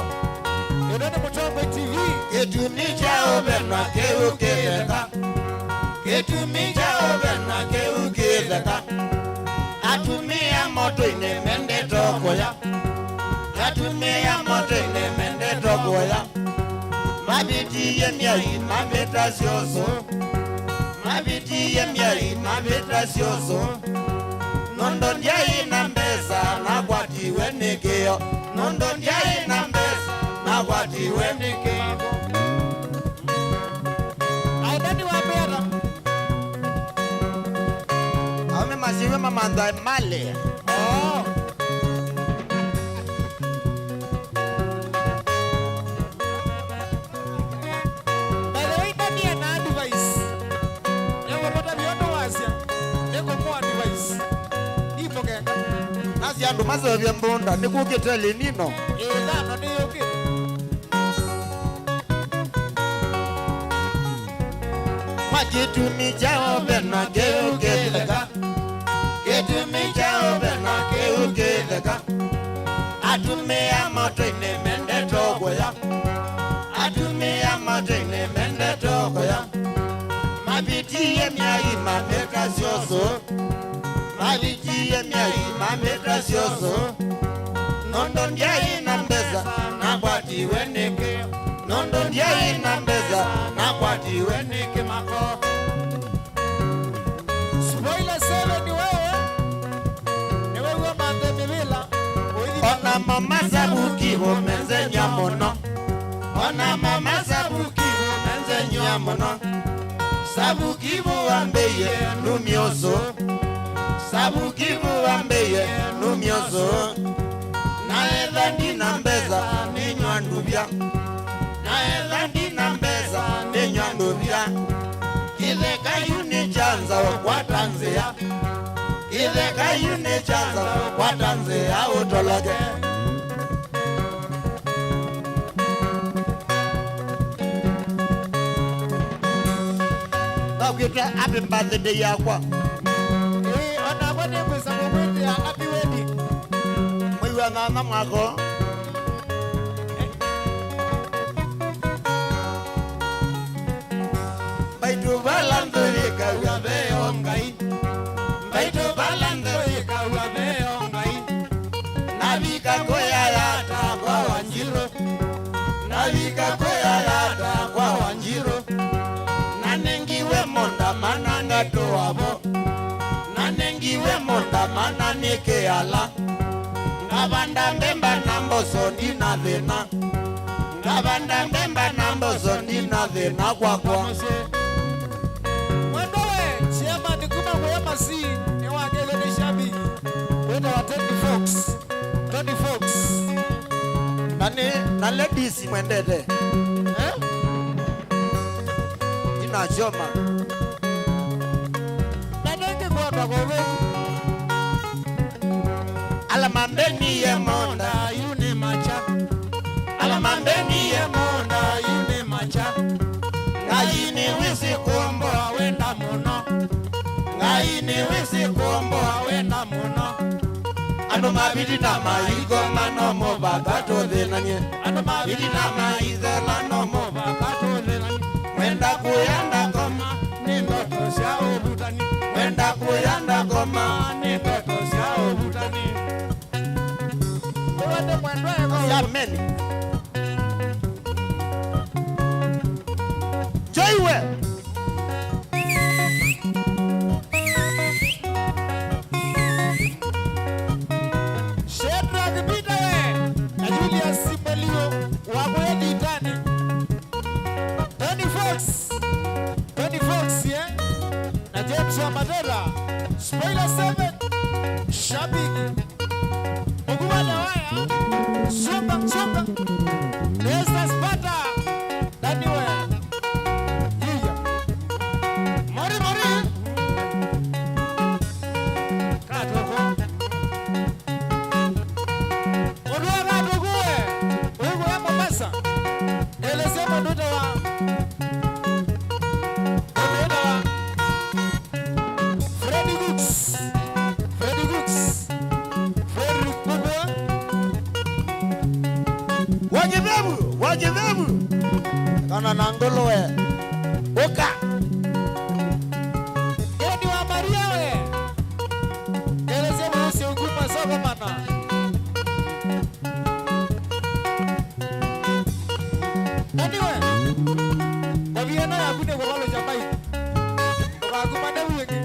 Yononi Muchongwe TV Ketumi chao benwa keukeleka Atumia moto inemende tokoya Mabiti yemyari mabeta sioso Nondo ndiye nikio nondo ndiye na mbesa na kwatiwe nikio Aidani wa bera. ame masiwe mamanda male Oh. By the way, ndani ya na advice. Yango pata biondo wasia. Niko kwa advice. Ipo kenga. nasi andu mazovya mbunda nikukiteli nino Dhano ni yoke. makitumi chao bena keukeleka kitumi chao bena keukeleka atumia moto ine mende togoya atumia moto ine mende togoya mabitiye myai mameka sioso mabitiye myai mameka sioso nondo ndiye na mbeza na kwatiwe nike nondo ndiye na mbeza na kwatiwe nike mako Spoiler 7 ni wewe. Ni wewe mande mibila. ona mama sabuki homenze nyamono ona mama sabuki homenze nyamono sabuki buambeye numioso sabuki buambeye numioso naedha ndina mbeza ninywa ndubya naedha ndina mbeza ninywa ndubya kitheka yuni chanza kwa tanzia kitheka yuni chanza kwa tanzia utolage Bakita happy birthday yakwa Ona bade kwesa mwende ya happy wedding. mwiwa nganga mwako baitu balanduri kawabe ongai baitu balanduri kawabe ongai nabika koya yata kwa wanjiro nabika koya yata kwa wanjiro nanengiwe monda mana ngato abo nanengiwe monda mana nike ala ngabanda mbemba namboso ndina thina ngabanda mbemba namboso ndina thina kwakwa Mwendowe, chiama ni kuma mwema si. Ewa kele ni shabi. Wenda wa Tony Fox. Tony Fox. na ladies mwendete Eh? inachoma Nanenge kwa kagowe. alamambeni ye monda Yune macha. alamambeni ye monda Yune macha. ngayini wisi kombo Wenda muno. ngayini wisi kombo Wenda muno. ando mabidi na maigo mano mobagato dhenanye Ano bidi na maizela no moba bakato lelani. mwenda kuyanda goma Ni ndoto sia obutani. mwenda kuyanda goma Ni ndoto sia obutani. Wende mwendowe kwa yameni joiwe Shedrack Bitawe na Julius Simelio wa Mwedi Tani. Tony Fox, yeah? Na James wa Madera. Spoiler 7. Shabiki. Muguma na waya. Songa. Nesta Spata. Daniwe. Yiya. Mori. Katoko. Oduaga dogue. Ugo ya Mombasa. Elezema ndoto wa. Freddy Gooks. Freddy Kubwa. wajibebu kana nangolowe oka Edi wa Maria we. Elezema usi unguma soko mana. Anyway. Wabiana ya kude kwa walo jamai. Wakagumane uweki.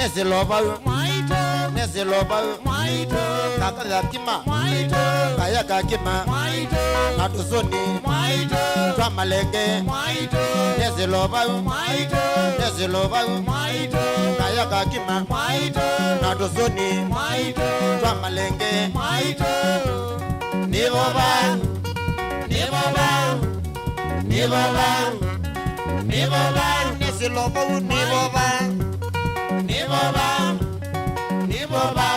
Nesiloba Maito. Nesiloba Maito. Kakakima Maito. Kaya kakima Maito. Natusoni Maito. Twamalenge Maito. Nesiloba Maito. Nesiloba Maito. Kaya kakima Maito. Natusoni Maito. Twamalenge Maito. Niboba Niboba Niboba Niboba Nesiloba Niboba Niboba Niboba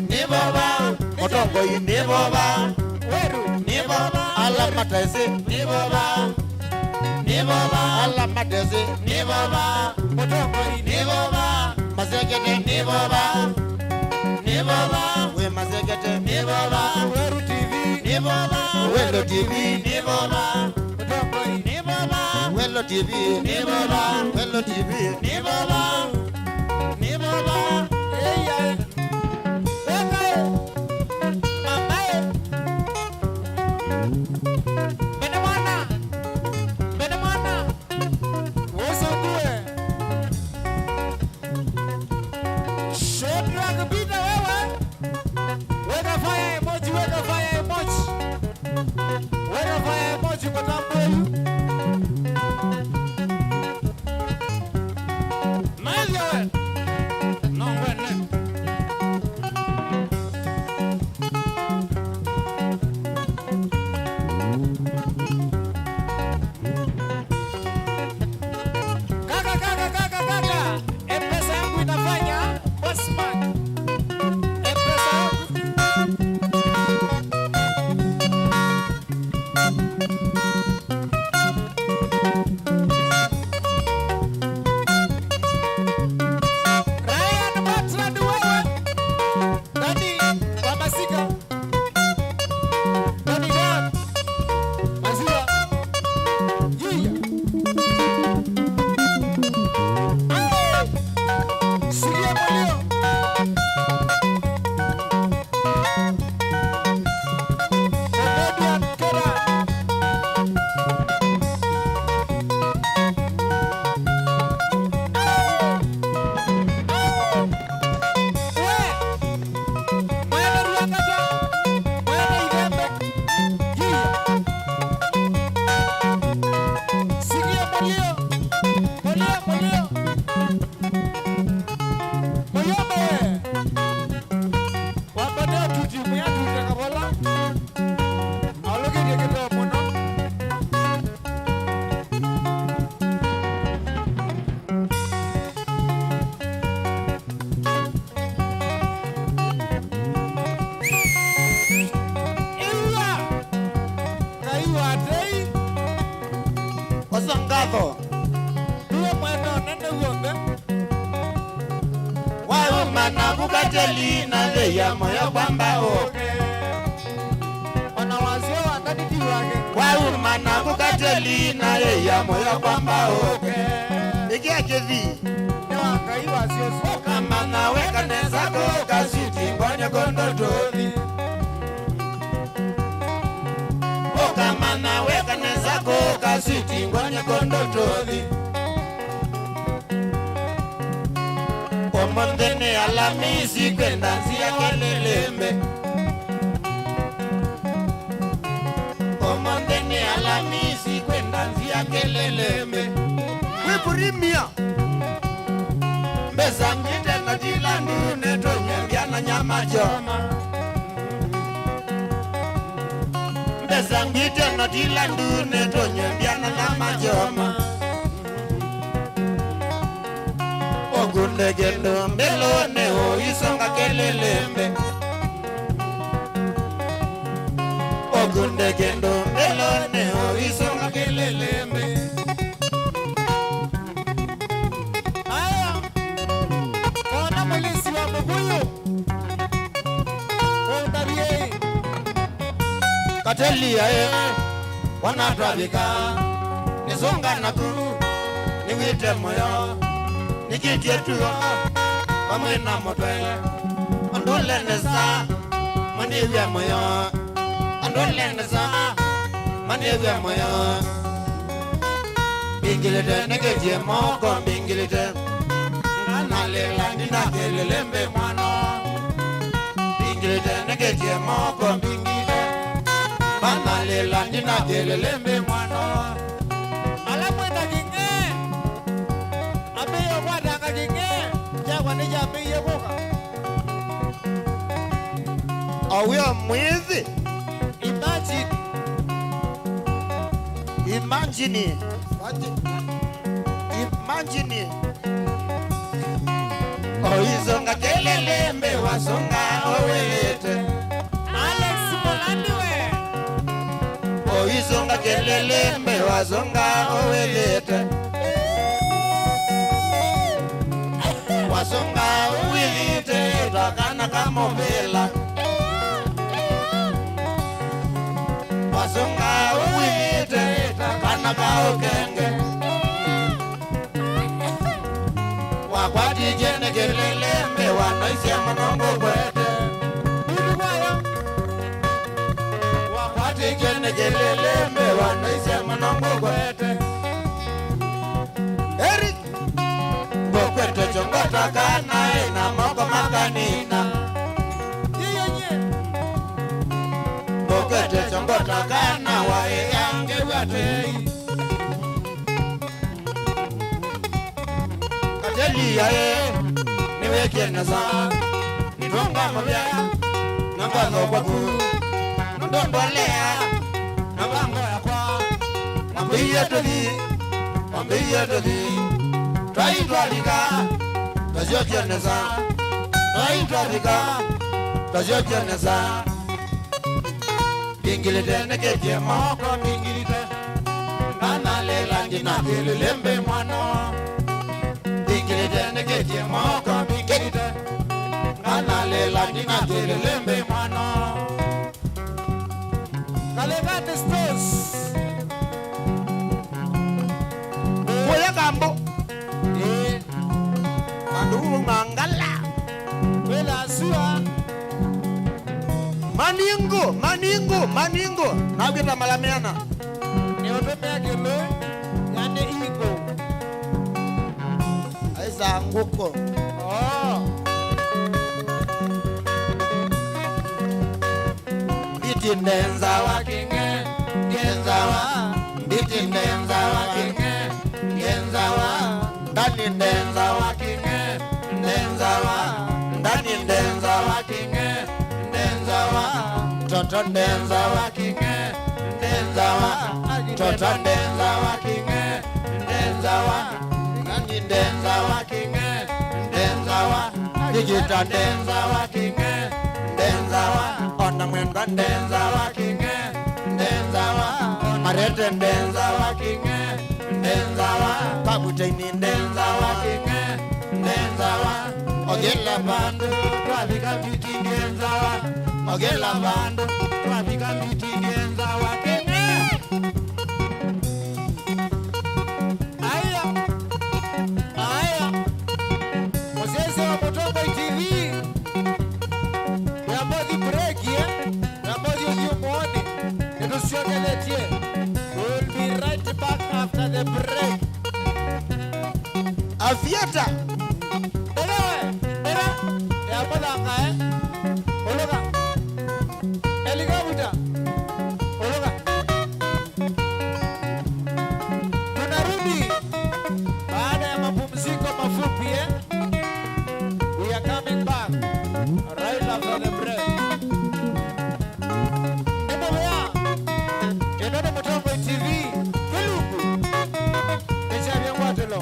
Niboba Motongoi Niboba Weru. Niboba Alamatese Niboba Niboba Alamatese Niboba Motongoi. Niboba Mazekete Niboba Niboba We Mazekete Niboba Weru TV. Niboba Welo TV Niboba Motongoi. Niboba Welo TV Niboba Welo TV Niboba Niboba Hey, yeah. Hey, mama. Benemana. Benemana. Woso kue. Shodra kabita wewe. Weka fire emoji, weka fire emoji. Weka fire emoji kwa tambweyu. Mazi wewe. No, wewe. Kaka. M-Pesa yangu inafanya Bossman. M-Pesa yangu. Ryan Bertrand wewe. Dani wa Masika. Dani God. Maziwa. Yeah. Sikia mulio. Comedian Kera. We. Mwene Ruangata. Mwene Igembe. Yeah. Sikia mulio. Mulio. Muyombe wabade tuti muya tuti kabola aloge deke to mono iwa kaiwa dei Osangatho duwe mweno nene uombe Waumana bukateli na veya moyo kwamba oke ona wazio wandani tiwage Waumana bukateli na veya moyo kwamba oke Ikia kevi newa kaiwa sio so Kama na weka nezako kasiti ngwanye kondo tovi Kama na weka nezako kasiti ngwanye kondo tovi Omondene Alhamisi kwenda nzia Kelelembe Omondene Alhamisi kwenda nzia Kelelembe Wipurimia Mbeza ngite na jilandu netonye mbiana nyama choma Mbeza ngite na jilandu netonye mbiana nyama choma Ogunde gendo mbelo neo isonga Kelelembe Ogunde gendo mbelo neo isonga Kelelembe aya ona mulisi wa mubuyu Ondarie Katelia wanatwabika Nisonga nakuru Niwite moyo Nikitie tuyo Pamwina motwe Andole nesa Maniwe moyo Andole nesa Maniwe moyo Bingilite Nikitie moko Bingilite Nana lela ndina kelelembe mwano bingilite negetie moko bingile mama lela ndina kelelembe mwano alamwenda kinge abiyo wadanga kinge jagwa nija abiyo kuka awia mwizi imagine oizonga kelelembe wasonga owelete Alex Molandiwe oizonga kelelembe wasonga owelete wasonga owelete takana kamobela wasonga owelete takana kaokenge wakwati jene kelelembe wanoisia manongo kwete wakwati jene kelelembe wanoisia manongo kwete Eric bokwete chongota kana ina moko makanina bokwete chongota kana wae yange watei Delia niwe kieneza nitonga mabya nanga no kwaku ndondolea nabango yakwa mambiye todi twaitwalika tazyo kieneza twaitwalika tazyo kieneza bingilite nekeje moko bingilite nana lela ngina kelelembe mwano bingilite nekeje moko bingilite nana lela ngina kelelembe mwano Kalegate Stores Boya gambo Mandu mangala Wela asua Maningo Nagita malamiana ni otomea kelo yani iko Aisa nguko Biti ndenza wakinge Genza wa Biti ndenza wakinge Genza wa Ndani ndenza wakinge Ndenza wa Ndani ndenza wakinge Ndenza wa Toto ndenza wakinge Ndenza wa Toto ndenza wakinge Ndenza wa Ndani ndenza wakinge Ndenza wa Digita ndenza wakinge Ndenza wa Ona mwenda ndenza wakinge Ndenza wa Marete ndenza wakinge Ndenza wa Kabutaini ndenza wakinge Ndenza wa Ogela bandu Twabika biti ndenza wa Ogela bandu Twabika biti ndenza wakinge Aya Mosese wa Motombo TV Yamodi break Yamodi ujiumuone Netusiongeletie We'll be right back after the break Afiata Dere Yamoda kae Ologa Eligabuta Ologa Tunarudi baada ya mapumziko mafupi We are coming back right after the break Emobea Enone Motombo TV Kiluku Echa Biangwatelo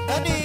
Nani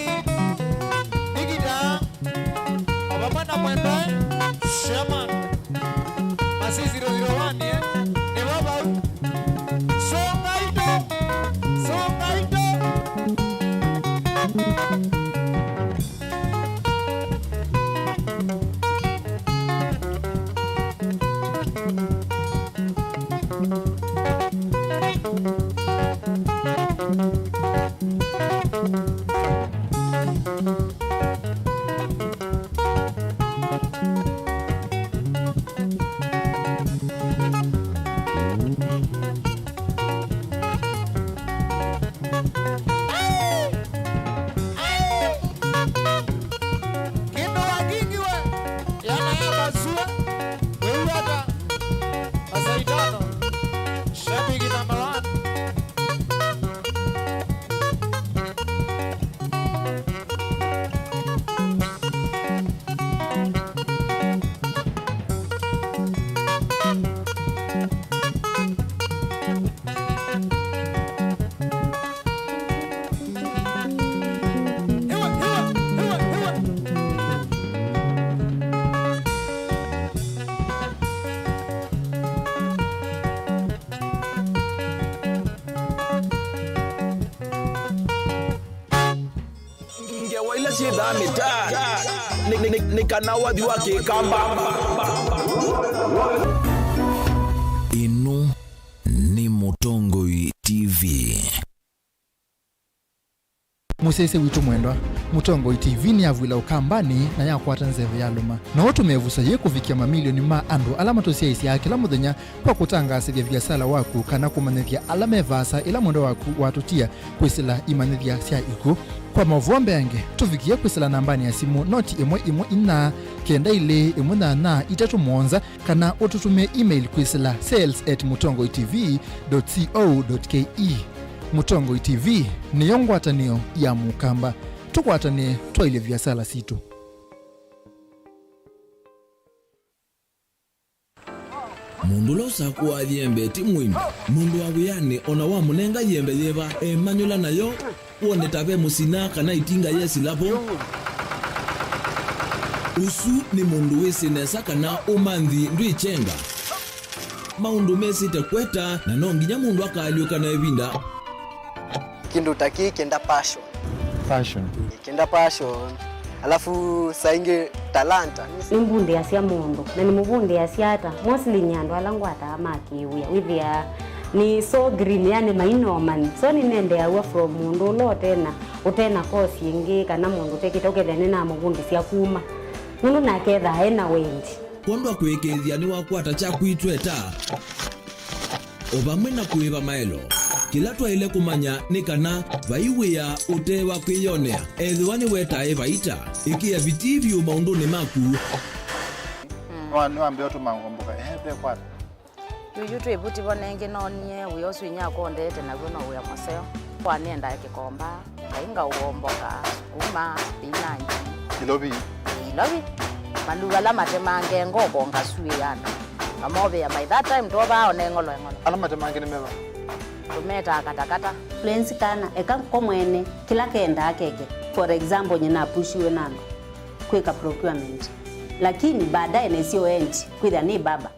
shida mita nikanawa diwake kamba. Inu ni Mutongoi TV. Musese witu mwendwa, Mutongoi TV ni avwila ukambani na yakwata nzeve ya luma. Na watu mevusa ye kufikia mamilioni ma andu alama tosia isi ya kila muthenya kwa kutangasithia biasala waku kana kumanithia alama evasa ila mwendo waku watutia kwisila imanithia sia iku. Kwa mavuombe yange, tufikia kwisila nambani ya simu noti imwe ina kenda ile imwe na itatu mwonza kana ututumia email kwisila sales@mutongoitv.co.ke. Mutongoi TV ni yongwatanio ya mukamba. Tukwatane twaile vyasala situ. Mundu losa kuwa yembe timwimi. Mundu awiyane ona wa munenga yembe yeba emanyula nayo uone tabe musina kana itinga yesi lapo. Usu ni mundu wesinesa kana umanthi ndwichenga. Maundu mesite kweta na nonginya mundu akaliuka na ebinda. Kindu taki kenda passion. Alafu sainge talanta. Nimbundi asia mundu na nimubundi asiata mostly nyando alangwata amakiwia withia ni so green yani mainoman so ni nende awa from mundu lotena utena kosi ingi kana mundu tekitokethene na mubundi sia kuma mundu naketha ena wendi kondo kwekethia ni wakwata cha kwitweta obamwe na kuiba maelo kila twaile kumanya ni kana vaiwea utewa kwiyonea ethiwani wetae vaita ikia vitivyo maunduni maku niwambia tu mangomboka pe kwata yutu ebuti bonenge nonye uyosu inyako ndete na gono uya maseo kwa nenda kikomba kainga uomboka sukuma spinach ilobi maluga la matemange ngobo ngasue yana amobe ya by that time toba onengolo ala matemange nimeba tumeta katakata fluency kana eka komwene kila kenda akeke for example nyina pushiwe nando kweka procurement lakini baadaye nesio end kwida ni baba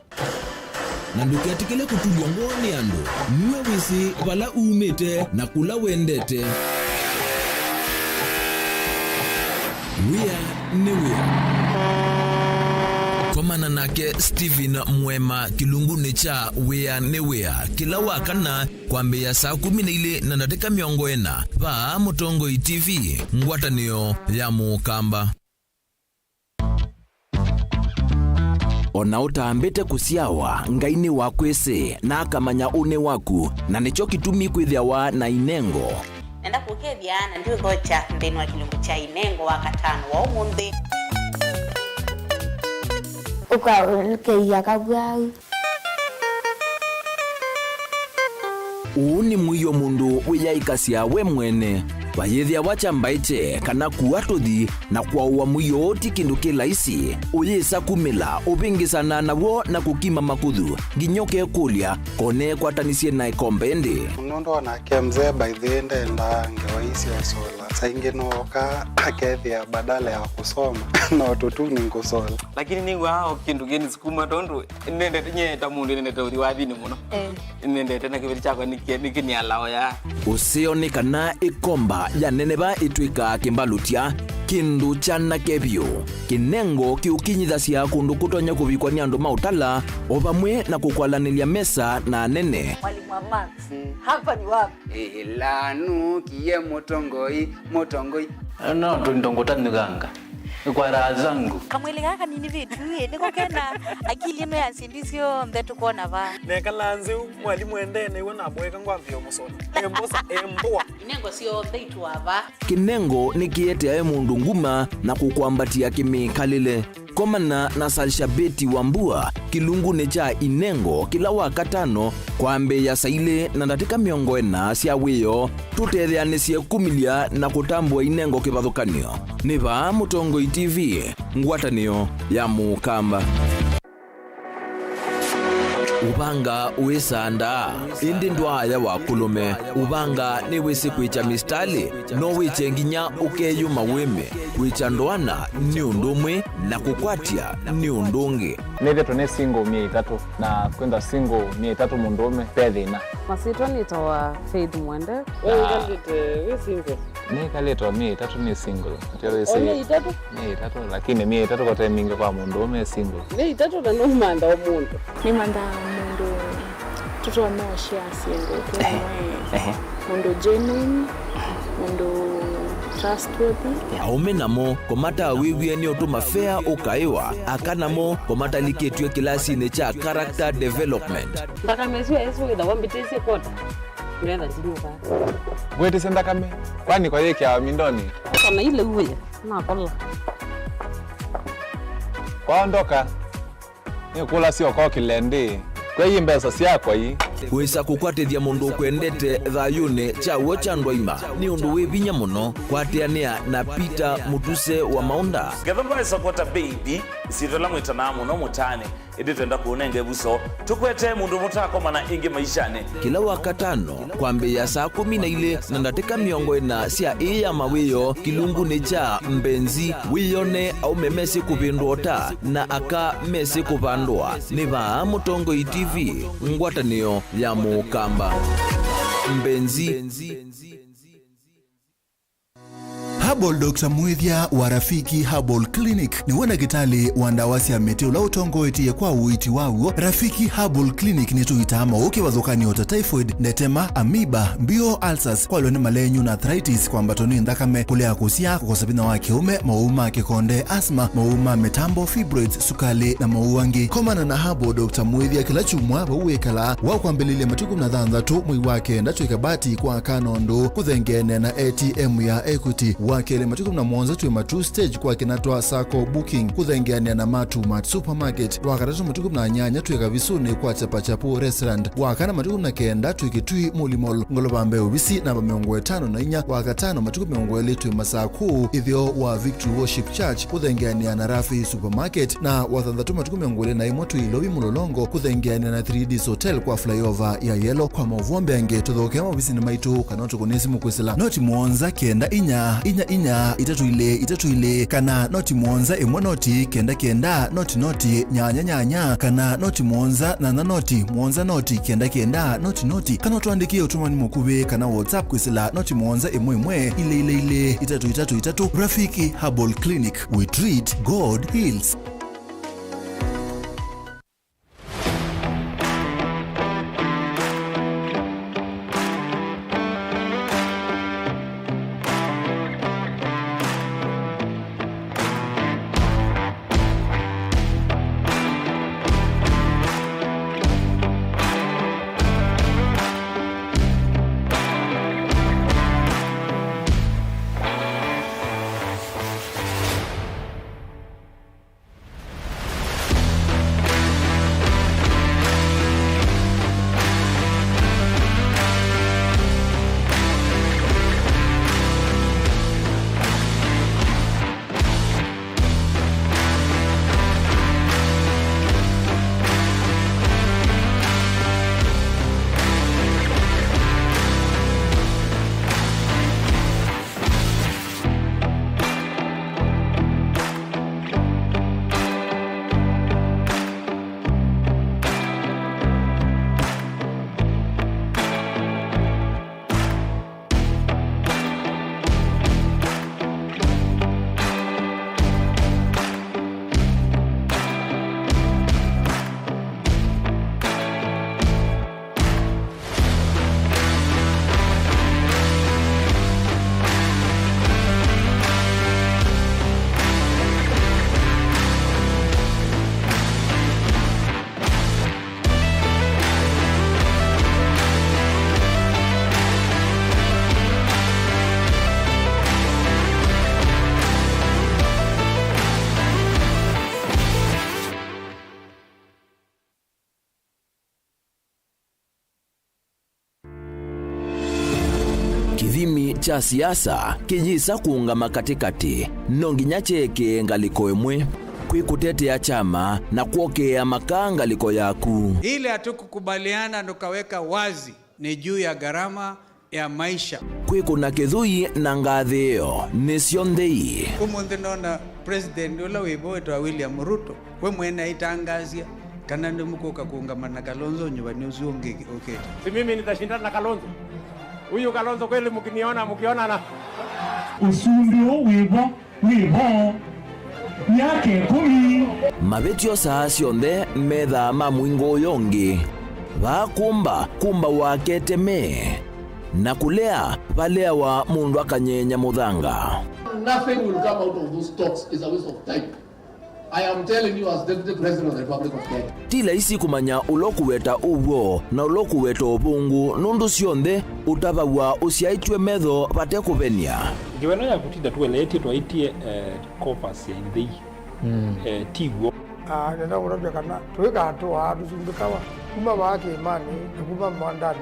na nduketikile kutulwa ngoni ando niwe wisi bala umete na kula wendete wea komana nake Steven Mwema kilunguni cha wea newea kila wakana kwambia saa 12 na dakika 40 va Mutongoi TV ngwatanio ya mukamba. Ona utambete kusiawa ngaini wakwese na akamanya une waku na nicho kitumi kwithiawa na inengo enda kukethiana ndio gocha mbenu wa kilungu cha inengo wa katano wa umundi ukakeia kabwau uuni mwiyo mundu wiyaikasia we mwene vayethia wachambaiche kana kuatuthi na kwauwa mwiyo oti kindu kilaisi uyisa kumila uvingisana nawo na kukima makuthu nginyoke kulia kone kwatanisie na ikombendi munondo nake mzee by the end enda ngewaisi ya sola sainge noka akethia badala ya kusoma na watoto ni kusola lakini ningu hao kindu geni sukuma tondu nende nyeta mundu nende tori wathini muno nende tena kibiri chako nikini alao ya usioni kana ikomba ya neneba itwika kimbalutia kindu chana kebyo kinengo kiukinyithasia kundu kutonya kuvikwa ni andu mautala ovamwe na kukwalanilia mesa na nene mwalimu wa Max hapa ni wapi lanu kiye Mutongoi no tundongotani ganga kwa raha zangu kamwele kaka nini vitu niko kena akili ino yansindisio mbetu kuona va nekalanzi mwalimu endene iwe nabweka ngwamvyo musoni emboa inengo sio mbeitu ava kinengo nikiete mundu nguma na kukwambatia kimikalile komana na Salshabeti Wambua kilungune cha inengo kila wakatano kwambe ya saile na ndatika 40 cia wiyo tutetheanisie kumilia na kutambua inengo kivathukanio niva Mutongoi TV ngwatanio ya mukamba. Ubanga uisanda indi ndwaya wa kulume ubanga ni wisi kwicha mistali no wiche nginya ukeyuma wime kwicha ndwana ni undumwe na kukwatia ni undungi neve tone single 300 na kwenda single 300 mundume pethina Masitwa nitawa Faith Mwende. Wewe ngalite we single. Ni kalito mi itatu ni single. Ni itatu? Ni itatu lakini mi itatu kwa time mingi kwa mundu me single. Ni itatu na no manda wa mundu. Ni manda mundu tuto no share single. Mundu genuine, mundu trustworthy. Aume namo komata wiwie ni otuma fair ukaiwa akanamo komata liketwe kilasi ne cha character development. Ndaka mezu yesu ida wambitese kota. Nenda zinuka. Wewe senda kame. Kwani kwa yake ya mindoni? Kana ile uwe na kola. Kwaondoka. Ni kula sio kwa kilende. Kwa hii mbesa si yako hii. Wesa kukwatithia mundu kwendete thayune cha wochandwa ima ni undu wibinya muno kwatiania na Peter Mutuse wa Maunda. Gethomba support baby sitola mwitana muno mutane indi twenda kuonenge buso tukwete mundu mutako mana ingi maishane kila wakatano kwambe ya saa 12 na ndateka miongo ina sia iya mawiyo kilungu ni cha mbenzi wiyone au memesi kubindota na aka mesi kubandwa ni ba Mutongo TV ngwatanio ya Mukamba mbenzi. Herbal Dr. Mwithia wa Rafiki Herbal Clinic ni wana kitali wandawasi ya meteo la utongo etie kwa uiti wawo. Rafiki Herbal Clinic ni tuitama uke wazokani ota typhoid, netema, amoeba, bio ulcers, kwa loni malenyu na arthritis kwa mbatoni ndakame kulea kusia kwa sabina wa kiume, mauma kekonde, asma, mauma metambo, fibroids, sukali na mauangi. Komana na Herbal Dr. Mwithia kila chumwa uwe kala wakwa mbelile matuku na dhandhatu mwi wake ndacho ikabati kwa kanondo kuthengene na ATM ya Equity wakele matuku na mwanza tuwe matu stage kwa kinatoa sako booking kuthengeania na matu mat supermarket wakatatu matuku na nyanya tuwe kavisuni kwa chapachapu restaurant wakana matuku na kenda tuwe kitui mulimol ngolobambe ubisi na bamiongo 5 na inya wakatano matuku miongo eli tuwe masaku idhio wa Victory Worship Church kuthengeania na Rafi supermarket na wathandatu matuku miongo eli na imo tuwe lobi mulolongo kuthengeania na 3D's hotel kwa flyover ya yellow kwa mauvombe ange tudhokema ubisi na maitu kanoto kunesi mkwesila noti muonza kenda inya itatu ile kana noti muonza imwe noti kenda noti nyanya kana noti muonza na noti muonza noti kenda noti kana tuandikie utumani mukube kana WhatsApp kwisila noti muonza imwe ile itatu Rafiki Herbal Clinic, we treat, God heals. Kithimi cha siasa kijisa kuungama katikati nonginya cheke ngaliko emwe kwikutetea chama na kuokea makanga liko yaku. Ile hatukukubaliana tukaweka wazi ni juu ya gharama ya maisha. Kwikuna kithui na ngathio nisionthei. Kumunthi nona president ula wibo etwa William Ruto we mwene itangazia kana ndio mko kuungamana na Kalonzo nyumbani usionge okay. Si mimi nitashindana na Kalonzo. Huyu Kalonzo kweli mkiona na usumbio wibo yake kumi mabetio saa cionthe metha ma mwingo yongi vakumba wake teme na kulea valea wa mundu akanyenya muthanga. Nothing will come out of those talks is a waste of time. I am telling you as Deputy President of the Republic of Kenya. Tila isi kumanya ulokuweta uwo na ulokuweta ubungu nundu cionthe utavawa usiaitwe metho vate kuvenia. Ngiwena ya kutinda tueleti twaitie kopas ya indhei tigwo. Nenda kurabia kana tuweka hatua tusumbikawa kuma wake imani kuma mwandani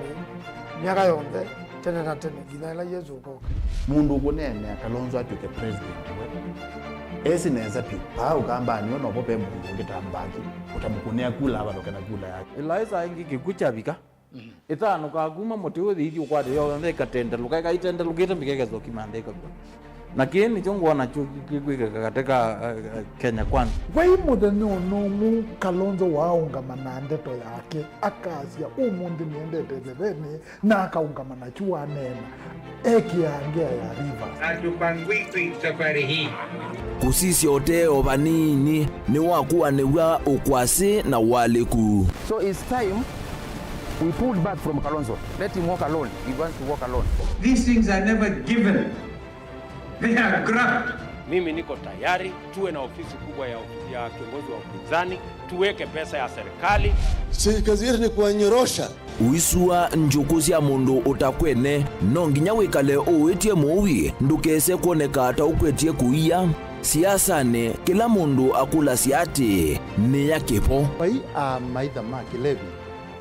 miaka yonthe tene na tene gina ila Yesu ukoka. Mundu ukunene Kalonzo atuke president esi neza pi pa ukamba ni ono pope mundu ngitambaki utamukunea kula abaloka na kula yake Eliza ingi kikuchabika itano kaguma mote uthi ithi ukwade yo ndeka tenda lukaika itenda lukita mbikekezo kimandeka kwa na kini chongwana chukwika katika Kenya kwanza kwa hii muthenya unomu Kalonzo waungamana ndeto yake akasia umundi niendete thebeni na akaungamana chua nena ekiangea ya Rivers atupangwiki safari hii kusisya oteo vanini ni wakuwa niwa ukwasi na waliku. So it's time we pulled back from Kalonzo. Let him walk alone. He wants to walk alone. These things are never given. They are grabbed. Mimi niko tayari tuwe na ofisi kubwa ya kiongozi wa upinzani, tuweke pesa ya serikali. Si kazi yetu ni kuwanyorosha. Uisua njuku cia mundu utakwene no nginya wikale uwitie muwi ndukese kuoneka ata ukwetie kuia siasane kila mundu akula siati ni yakipo pai maitha ma kilevi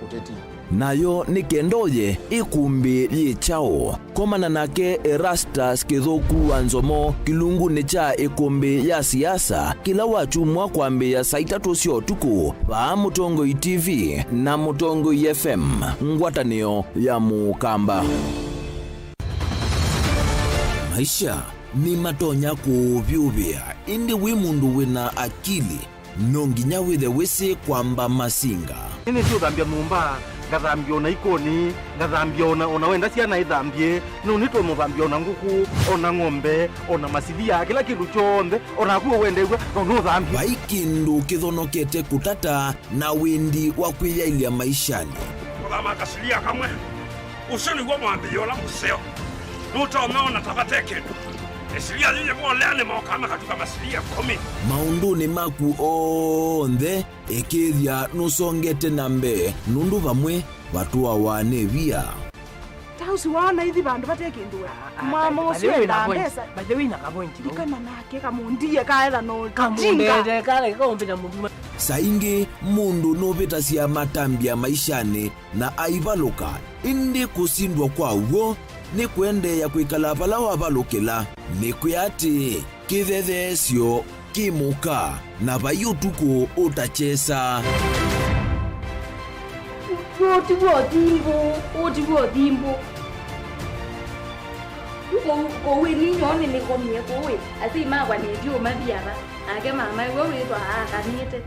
uteti nayo ni kendoye ikumbi yichao komana nake Erastus Kithuku Wanzomo kilungu ni cha ikumbi ya siasa kila wachumwa kwambi ya saa 3 cia utuku va Mutongoi TV na Mutongoi FM ngwatanio ya Mukamba. Maisha ni matonya kuvyuvia indi wi mundu wina akili nonginya withe wisi kwamba masinga ini tu thambia numba ngathambia ona ikoni ngathambia ona wenda ciana ithambie no nito muthambia ona nguku ona ng'ombe ona masithia kila kindu chonthe ona kuo wendegwa no thambia vai kindu kithonokete kutata na windi wa kwiyailia maishani Kama kasilia kamwe usoni gwa mwambio la museo nuto umeona tabateke esilia yeye mwaleane mwakama katika masilia 10 maunduni maku onthe ekithia nusongete nambe nundu vamwe vatua wanevia tausi wana hithi bandu batekindwe mama usio na pesa bathewi na kapointi dikana nake kamundie kaela no kamundete kale kaombena mundu saingi mundu novita cia matambia maishani na aivaluka indi kusindwa kwa uo ni kuendeya kwikala vala wavalukila ni kuyati kithethesyo kimuka na vayutuku utachesa otigwo thimbo kowe ninyone nikomie kowe ati magwa ndio mathiara ake mama iwe witwa akanite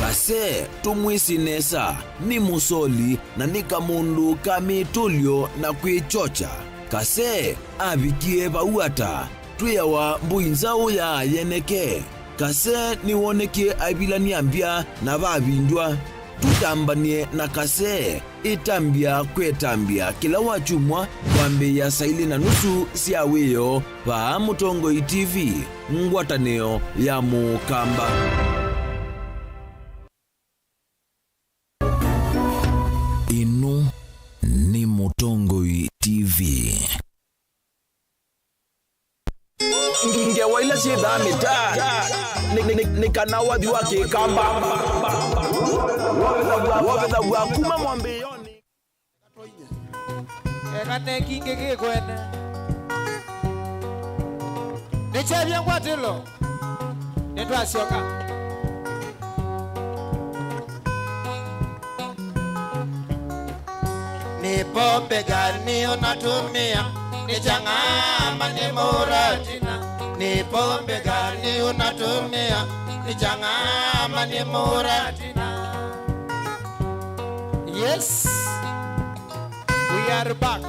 Kase tumwisinesa ni musoli na ni kamundu kamitulyo na kwichocha kase avikie vauata twiyawa mbuinzao ya yeneke kase niwonekie avilania mbia na vavindwa tutambanie na kase itambia kwetambia kila wachumwa kwambi ya saili na nusu siawiyo va Mutongoi TV ngwatanio ya Mukamba. Inu ni Mutongoi TV. Ngewa ila si dhamita ni kanawa diwa kikamba wabeda wakuma mwambiyoni ekate kinge kikwene nichavya ngwatilo nitwasioka Ni pombe gani unatumia? Ni changama ni muratina. Ni pombe gani unatumia? ni changama ni muratina. Yes, we are back.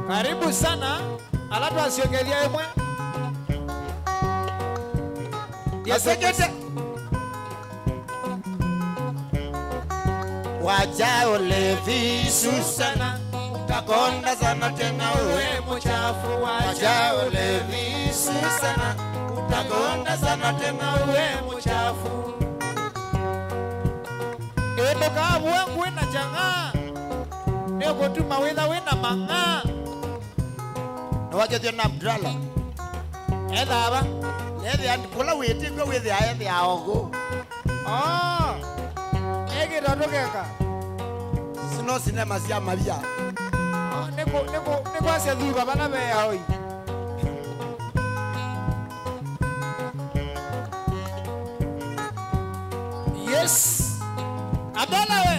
Karibu sana. Alafu asiongelia emwe. Asekete. Wacha ulevi Susana, utakonda sana tena uwe mchafu. Wacha ulevi Susana, utakonda sana tena uwe mchafu. Endo kabu wangu wena changa. Neo kutuma wena manga. Wacha tena mdrala. Eda aba. Eda andipula weti kwa wezi aethi aogo. Oh. Ege dodogeka. Sino sinema siya mabia. Neko asya dhuba bana beya hoi. Yes. Abdalla we.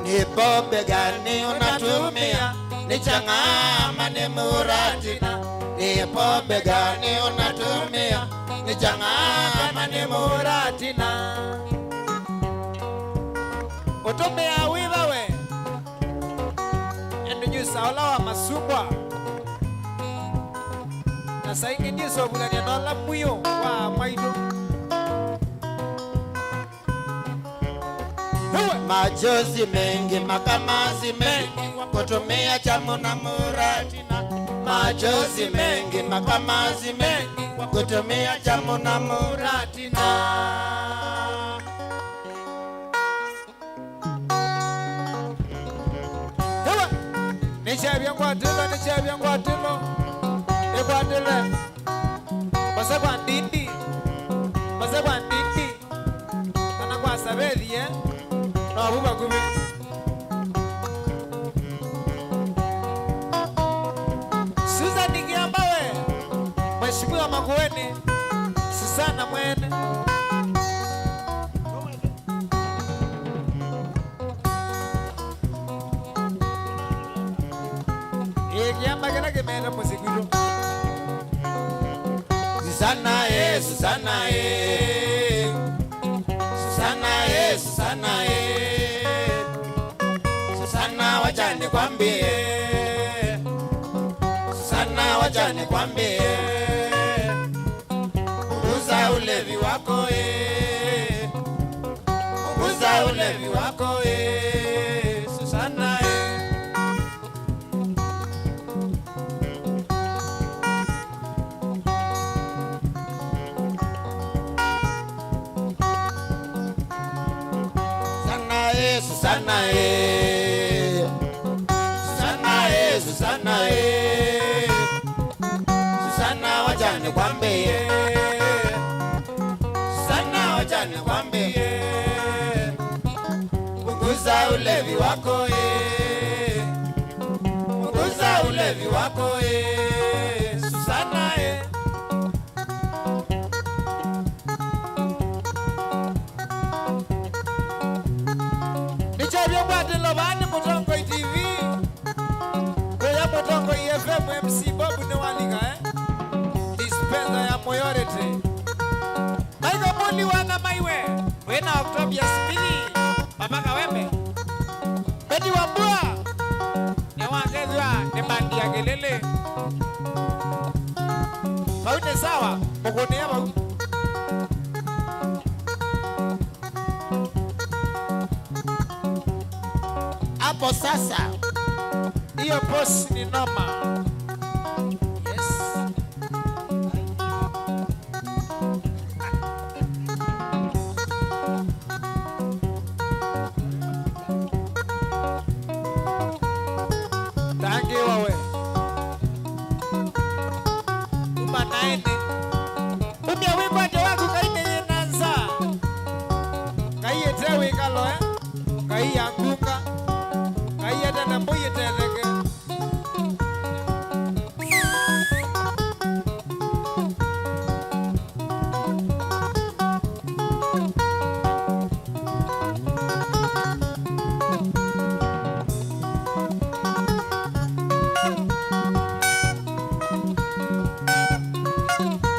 Ni pombe gani unatumia? Ni changama ni muratina. Ni pombe gani unatumia? Ni changama ni muratina. Utumia wiva we. Endo nyusa ola wa masubwa. Na saingi nyusa obulani anola muyo wa maido. Majozi mengi makamazi mengi kutumia chamu na muratina. Majozi mengi makamazi mengi kutumia chamu na muratina. Nichabia kwa tilo. Kwa tilo. Basa kwa ndindi. Kana kwa sabeli no abuba kubi. Susan Ngiamba we. Mheshimiwa Makueni. Susana mwene. Ngiamba kana kemenda musikiro. Susana Susana Susana wacha nikwambie. Susana wacha nikwambie. Punguza ulevi wako punguza ulevi wako Susana Susana Susana wacha nikwambie. Susana wacha nikwambie. Punguza ulevi wako punguza ulevi wako Susana Nichabia kwa tilo bani Mutongo TV. Kwa Mutongo FM MC Bobu ne walika Dispensa ya Moyorete. Maigo mundi wana maiwe. Wena Octobia Spili. Mamaka wembe. Beti wambua. Ne wangezwa ne bandi ya gelele. Maute sawa. Mokone ya mau. hapo sasa. Hiyo boss ni noma. Yes. Thank you wawe. Umanaene. Umya wimbo wako kaine yenanza. Kaiye tewe kalo Kaiye anguka. Kaiye tena mbuye teleke.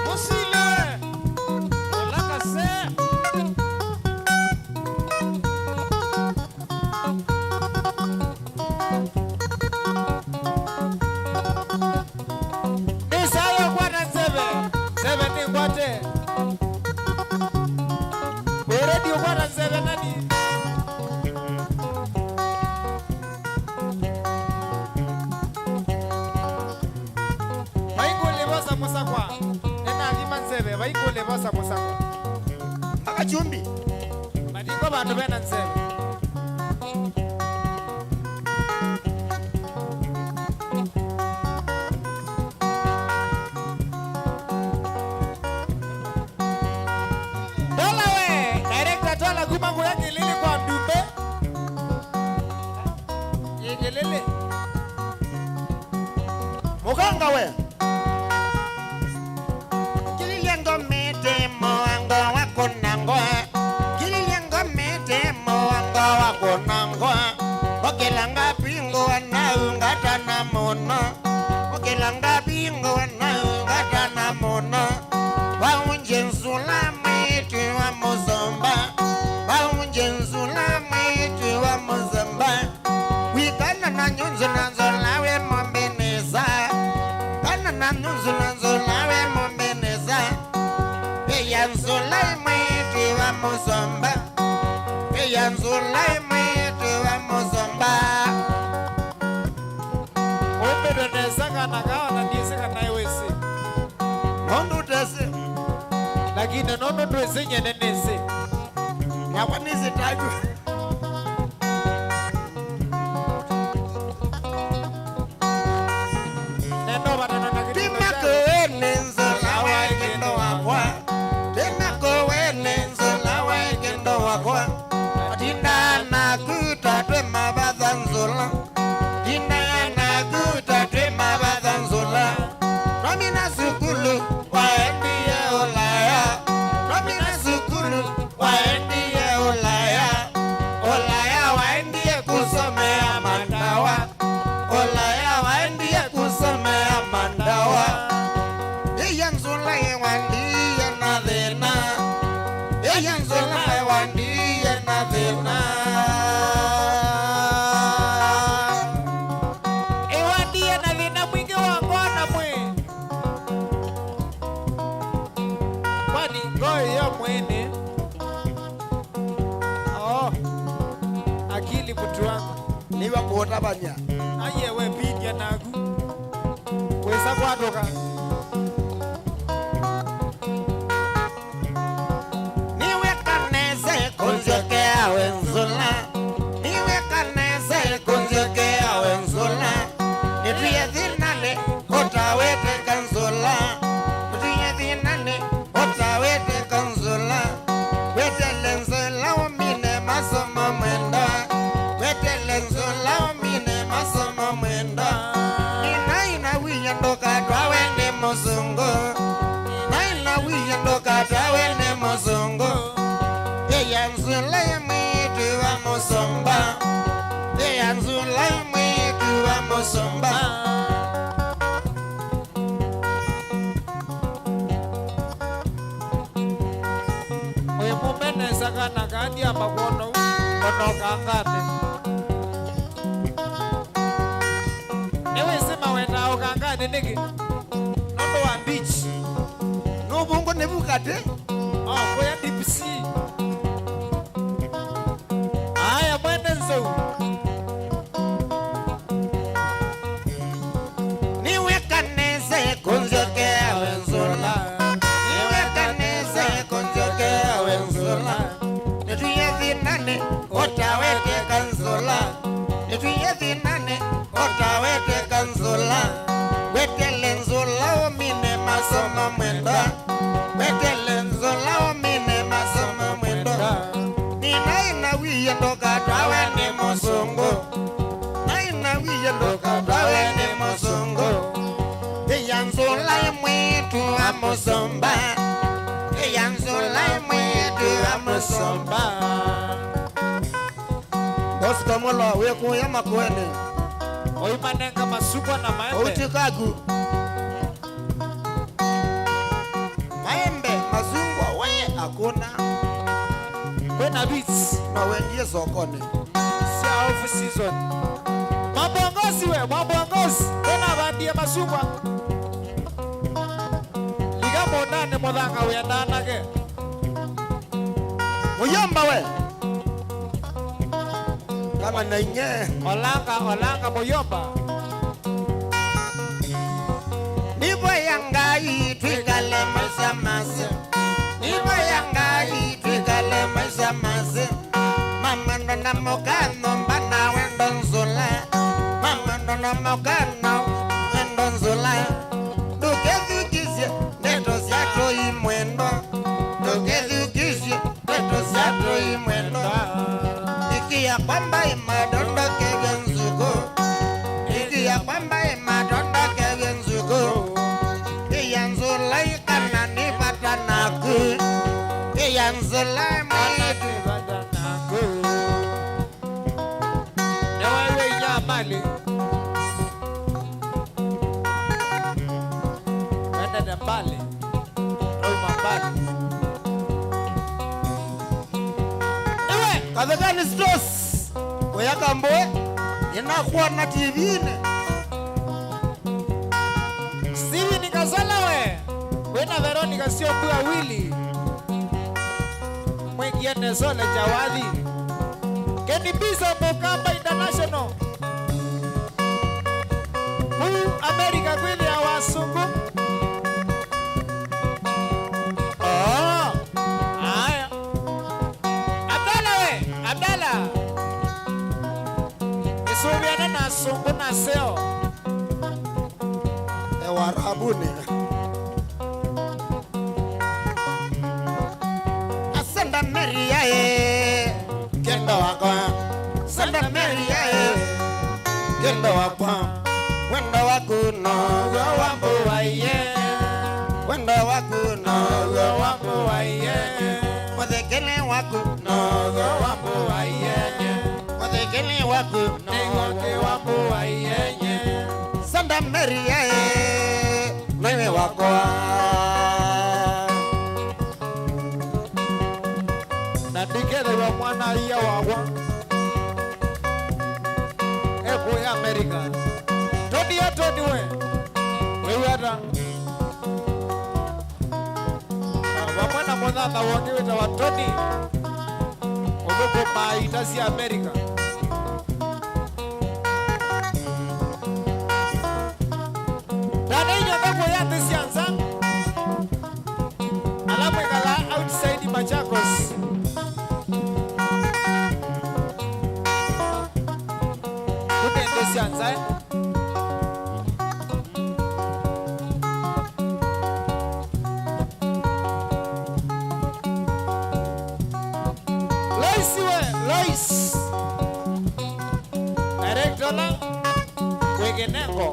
Musile bantu bena nsebe. Dola we, director tola kumangu yake lili kwa Ndumbe. Yegelele. Muganga we. Kililengo mete moango wako nango. Kililengo mete moango wako nango. Okelanga pingo anaungata na mono. Okelanga pingo anaungata na mono. Waunje nsula mwitu wa mozomba. Waunje nsula mwitu wa mozomba. Wikana na nyunzu na nzola we mombeneza. Kana na nyunzu na nzola we mombeneza. Peya nzola mwitu wa mozomba. Peya nzola mwitu wa mozomba. Umbeneza kana kawa na ndise kana iwese. Hondu tese. Lakini nono tuweze nyene nese. Yakwa nisi taju. Niwa kuota banya. Aye we pidia nagu. Wesa kwatoka. Niwe kanese kunjokea wenzula. Niwe kanese kunjokea wenzula. Nituye dhinane otawete kanzula. Nituye dhinane otawete kanzula. Wete lenzula umine masomo mwenda. Nzola mine masomo mwenda. Ina wiya ndoka twawene mozongo. Ina wiya ndoka twawene mozongo. Eya nzola mwitu wa mosomba. Eya nzola mwitu wa mosomba. Oye mumene sakana kandi amakono. Ono kangane. Ewe sema wenda okangane niki. Nondo wa beach. Nubungo nebukate. Oh, kwa deep sea. Aya mwende nzo. Niwe kanese kunjokea wenzula. Niwe kanese kunjokea wenzula. Nituye dhinane otawete kanzula. Nituye dhinane otawete kanzula. Wetele nzula omine masomo mwenda. Wetele nzula omine masomo mwenda. Nina wiya ndoka twawene mozongo. Nina wiya ndoka twawene mozongo. Eya nzula mwitu wa mozomba. Eya nzula mwitu wa mozomba. Bosko molo weku ya makwene. Oimanenga masukwa na maembe. Outikagu. Maembe mazungwa we akuna. Kwena beats. Na wengie sokoni. Si off season. Mabongosi we, mabongosi. Kwena bandie masukwa. Liga mondane modanga we ndanage. Muyomba we. Kama na inye. Olanga muyomba. Nibo yangai twigale maisha mase. Nibo yangai twigale maisha mase. mama ndo na mokano mbana wendo nzula mama ndo na mokano wendo nzula dukezukisye neto syako imwendo dukezukisye neto syako imwendo ikiya kwamba imadondo kegenzuko ikiya kwamba imadondo kegenzuko iyanzula ikanani patanaku iyanzula mwanatu patanaku Ewewe nyamali Wenda na mbali Roma mbali Ewe kavekani stos Weyaka mboe inakuwa na TV-ne Stevie nikazala we Wena Veronica sio bua wili Mwengiene zole jawadhi Kenny Bizo Mokamba International Huu Amerika kwili ya wasungu Oh Aya Abdala we Abdala Isubiane na sungu na seo Ewarabuni Asanda Maria Kendo wako Sanda Maria Kendo wako Wendo wakuno Wambu wa ye Wendo wakuno Wambu wa ye Wadekele wakuno Wambu wa ye Wadekele wakuno Wambu wa ye Sanda Maria Mwewe wako Na dikele wa mwana iya wawa Eko ya Amerika Todi ya Todi we Wewe hata Wamwana mwana wangiwe ta wa Todi Ogogo maitasi Amerika Dada inyo kako ya tesi anza Alamu ikala outside Machakos Kute tesi anza Lois we Lois Director la Wegenengo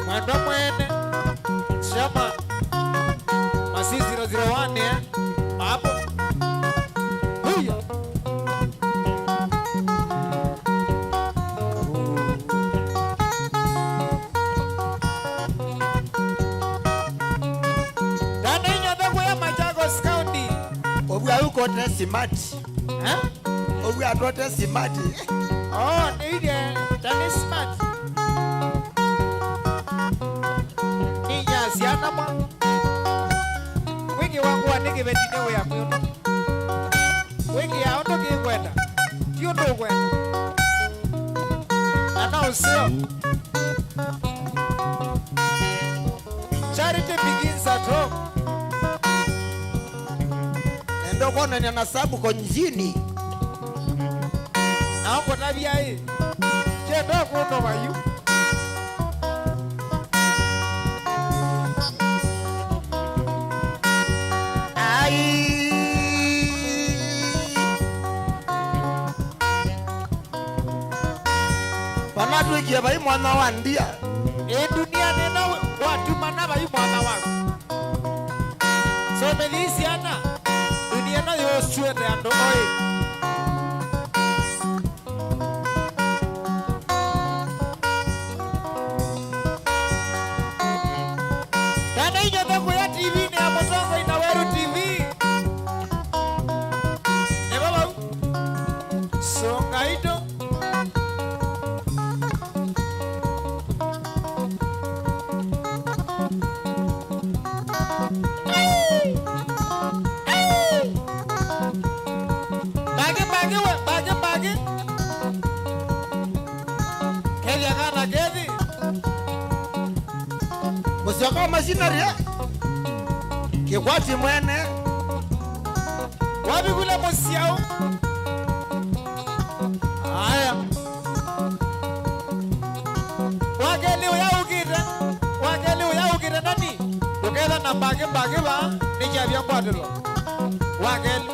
Mwendo mwene Shama Masi 001 Hapo Huya Dana inyo dhako ya Machakos County Obwa uko te simati Obwa atote simati Oh, nije Tani smart Ninya siana mwa Wingi wangu wa nige betine wea myono Wingi ya ondo kikwenda Kiondo kwenda Ana usio Charity begins at home Endo kona ni nasabu konjini Naombo tabia hii Chendo kuno wayu Panatu ikia bai mwana wa ndia dunia nena watu mana bai mwana wako So melisiana Dunia na yo suete ando oi Dana inyo dhako ya TV ni Amazongo inaweru TV Ne baba Songa ito Bagi. Kedi akana kedi. Musyoka machinery ya. Kikwati mwene. Wapi kule musiao? Haya. Wakeli uyaukire nani? Ukela na bagi ba ni chabia kwadilo. Wakeli.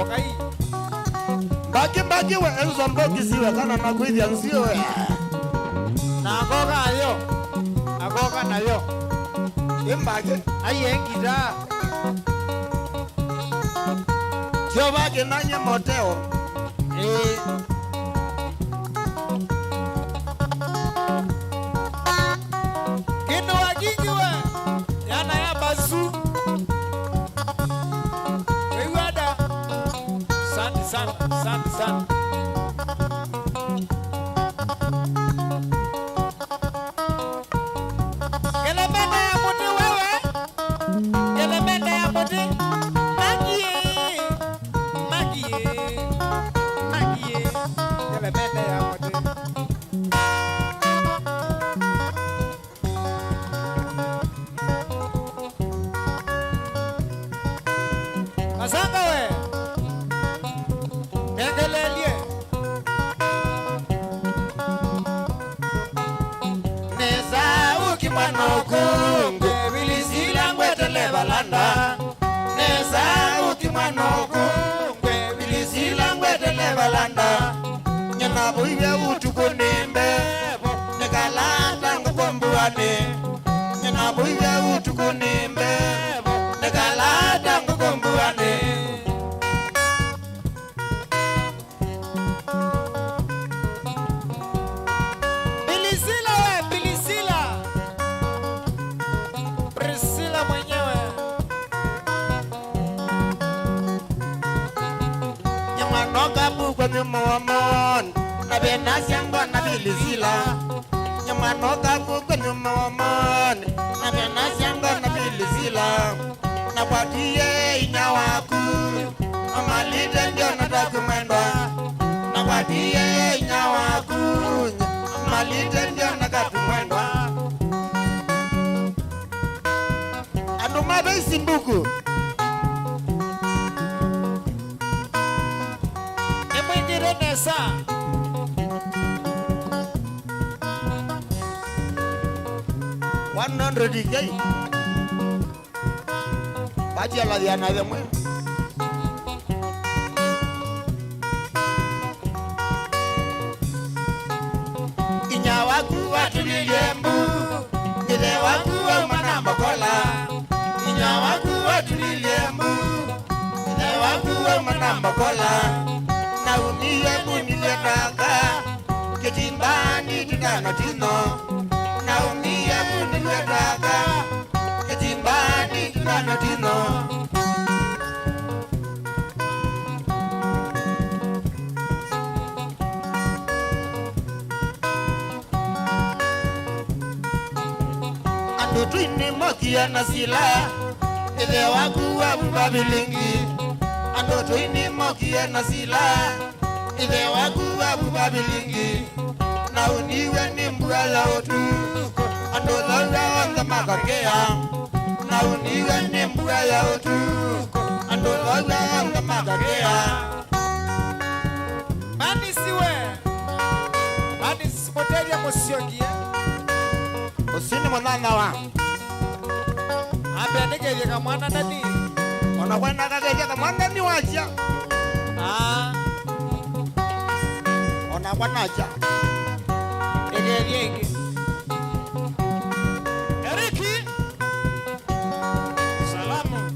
Okay. Bagi we enzo mbogi siwe kana na kuithia nsio we. Na agoga nayo. Imbagi ayengida. Tio bagi nanye moteo. Kino wagingi we. Yana ya bazu. Weiwada. Santi sana. Elementa ya muti wewe. Elementa ya muti. Magie. Elementa ya muti. Masanga we. Ngelelie. Neza ukimwana ukungu bilisila ngwetele balanda. Neza ukimwana ukungu bilisila ngwetele balanda. Nyana buibe utukunimbe nekalanda ngukombuane. Nyana buibe utukunimbe nekalanda ngukombuane. Priscilla mwenyewe. Nyamanoka bukwa nyumawamon Nabena siangwa nabilisila. Nyamanoka bukwa nyumawamon Nabena siangwa nabilisila. Nakwatiye inyawaku Amalite ndio natakumendwa. Nakwatiye inyawaku Amalite ndio natakumendwa. Anduma besi mbuku. Nimwingire nesa. $100K. Baji ala diana de mwe. Inyawaku watuliyembu. Nide waku wa manambokola. Inyawaku watuliyembu. Nide waku wa manambokola. Na uniye munile naka. Ketimbani tinano tino. Na uniye munile naka. Ketimbani tinano tino. Twini mokia na sila ile waku wa babilingi. Ando twini mokia na sila ile waku wa babilingi. Na uniwe ni mbwala otu. Ando longa wanga makakea. Na uniwe ni mbwala otu. Ando longa wanga makakea. Mani siwe. Mani simoteja mosiongie. Usini mwanana wa Ape nige yeka mwana nani. Wanakwenda kage yeka mwana ni wacha. Wanakwanacha. Yenge. Eriki. Salamu.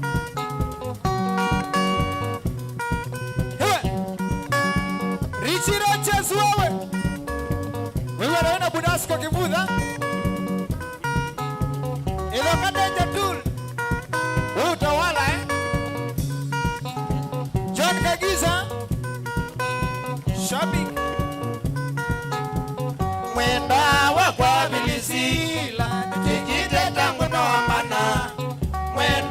Hewe. Richiro Chesu wewe. Wewe unaona budasko kivudha. Ilo kadenja tool. Wewe utawala John Kagiza. Shopping. Mwenda wa kwa bilisila. Tikite tangu no amana. Mwenda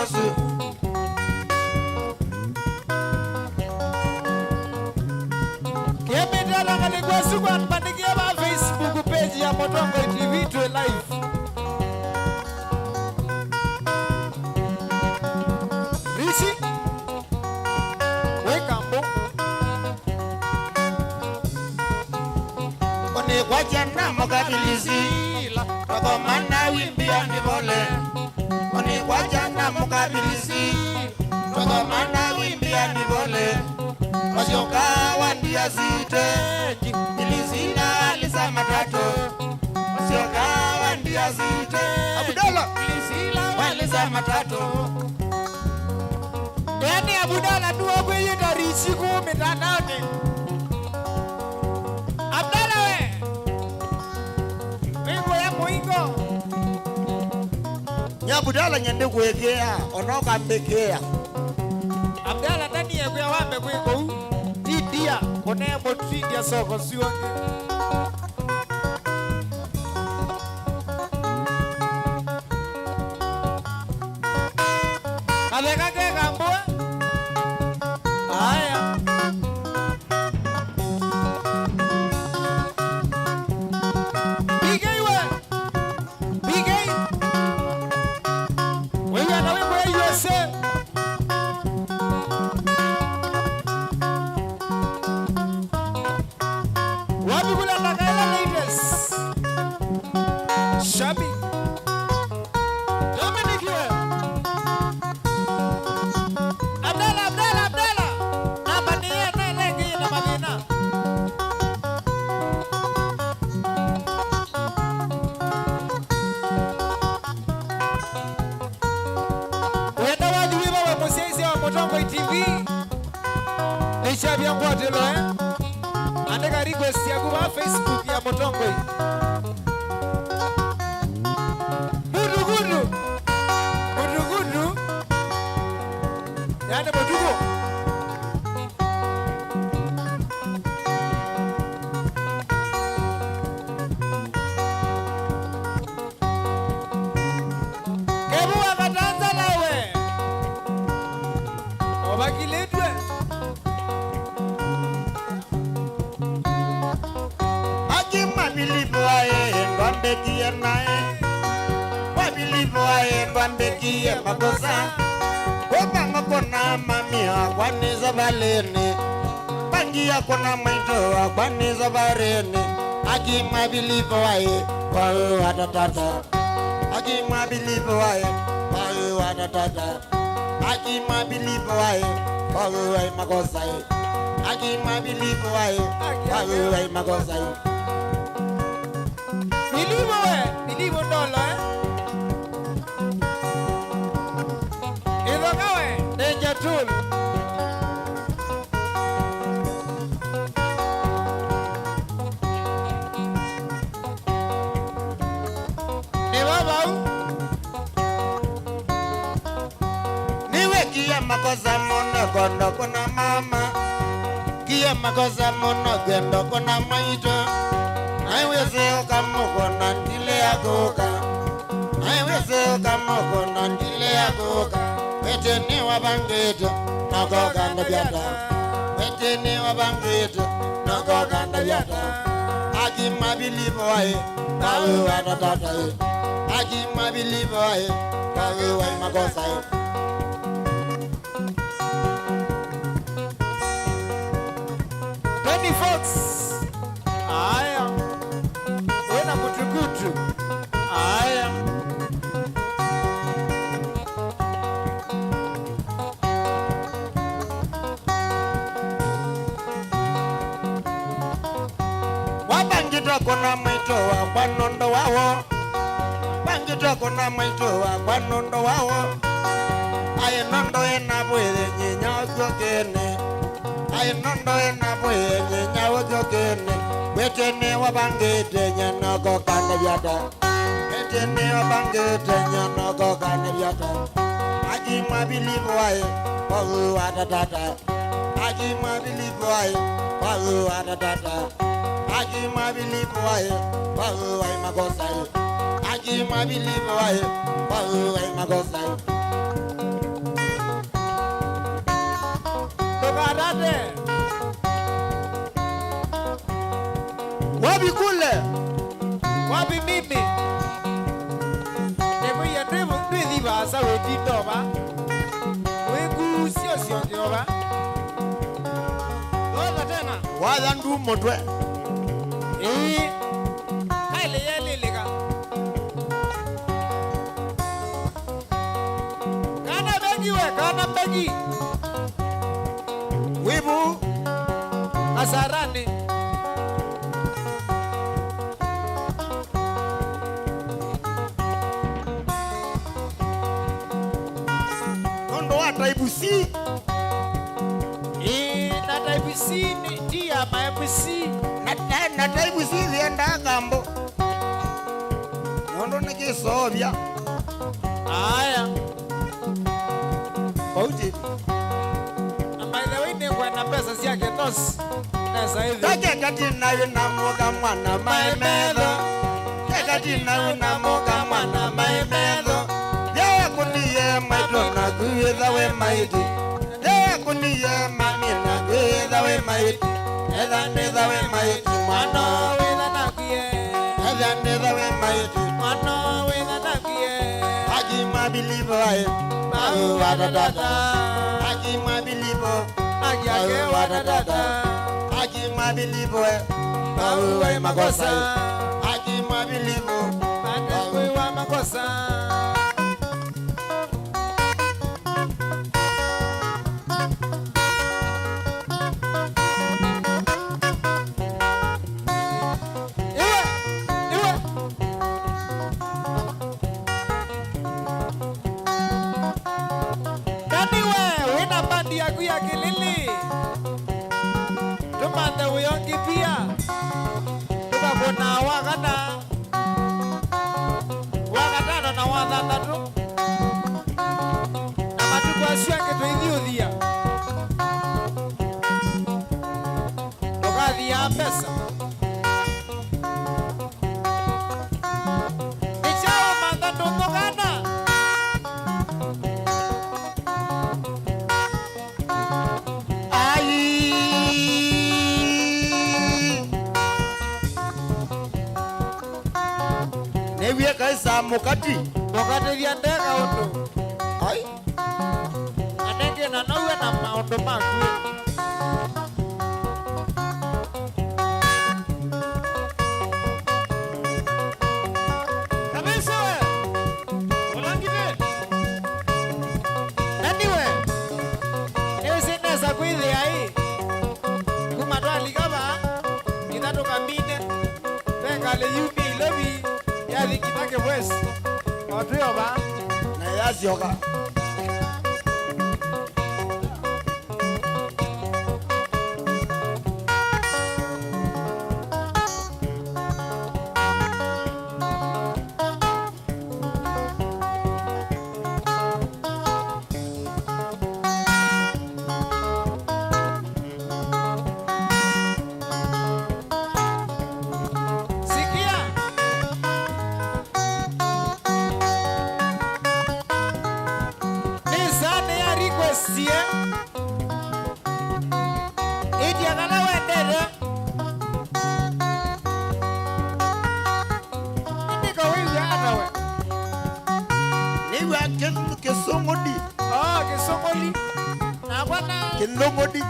mosu Kiemedala ngalikuwa siku anpandikia ba Facebook page ya Motongo TV to live. Rishi Wekambo Oni kwa jana mukabilizi Kwa mana wimbia nivole Oni kwa jana mukabilizi Kwa mana wimbia nivole Wasioka wandia zite Ilizina alisa matatu Wasioka wandia zite Abudala Ilizina walisa matatu Yani Abudala tuwa kwenye tarishi kumitanaone Abdala we Wingo ya muingo Nyabudala nyende kuwekea Onoka mbekea Abdala ndani ya kuya wame kuingo Didia kone motridia soko siwange Kabeka keka mbua Aya Bigay we Bigay Wewe na wimbo ya USA Wapi kula nakaela ladies Shabi Dominic we Abdala Namba niye nene gina magina Wenda wadi wiba wa musezi wa Motongo TV Nishabi ya mkwatelo Andika request ya kuwa Facebook ya Motongo Gudu Yani Motugo Kebu wakatanza lawe Obakiletwe Akima bilibu ae Ndwambekie nae Wabilibu ae Ndwambekie makosa Wabanga kona mami Akwaniza balene Bangia kona maito Akwaniza barene Akima bilibu ae Wae wadatata Akima bilibu ae Wae wadatata Akima bilibu ae Wae makosa Akima bilibu ae Wae makosa Bilibo ndolo Ilokawe Danger Tool Ni baba Niwe kia makosa mono kondo kuna mama Kia makosa mono gendo kuna maito Aiweze ukamuko na ndile ya kuka Aiweze ukamuko na ndile ya kuka Wete ni wabangito Nogoga ndabyata Wete ni wabangito Nogoga ndabyata Akima bilibo wae Kawe wadatata Akima bilibo wae Kawe wae makosa Tony Fox Aya Wena kutukutu Aya Wabangito kuna mwito wa kwanondo wawo Bangito kuna mwito wa kwanondo wawo Aye nondo ena bwele nyinya okokene Aye nondo ena bwele nyinya okokene Wetene wabangite nyana kokane byata Wetene wabangite nyana kokane byata Akima bilibu wae Wahu wadatata Akima bilibu wae Wahu wadatata Akima bilibu wae Wahu wae magosai Akima bilibu wae Wahu wae magosai Wapi kule? Wapi mimi? Nemo ya nemo ndezi basa wedi toba. Wegu sio njoba. Lola tena. Wala ndu motwe. Kaile yele lega. Kana begi. Wibu Asarani. Kondo wa type C. Na type C ni tia ma C. Na type C zienda kambo. Kondo nikisovya. Aya. Pauji. Amaile ni kwa na pesa siake tos. Nasa hivi. Take kati na moga mwana maemelo. Take kati na moga mwana maemelo. Ya kuniye maito na kuweza we maiti. Ya kuniye mami na kuweza we maiti. Eza neza we maiti. Mano weza na kuye. Eza neza we maiti. Mano weza na kuye. Haji mabilivo ae. Bahu wadadada. Haji mabilivo. Haji ake wadadada. Haji mabilivo e. Bahu wa makosa. Haji mabilivo. Bahu wa makosa. Newie kaisa mukati. Mukati vya ndega undo. Ai. Anenge na nawe na maondo maku. Kabisa we. Ulangite. Nani we? Ewe sinesa kuithi ai. Kumatwali kama. Nidhato kambine. Pengale yumi ilobi. Yathi kitake west. Otuyo ba. Na yazioka.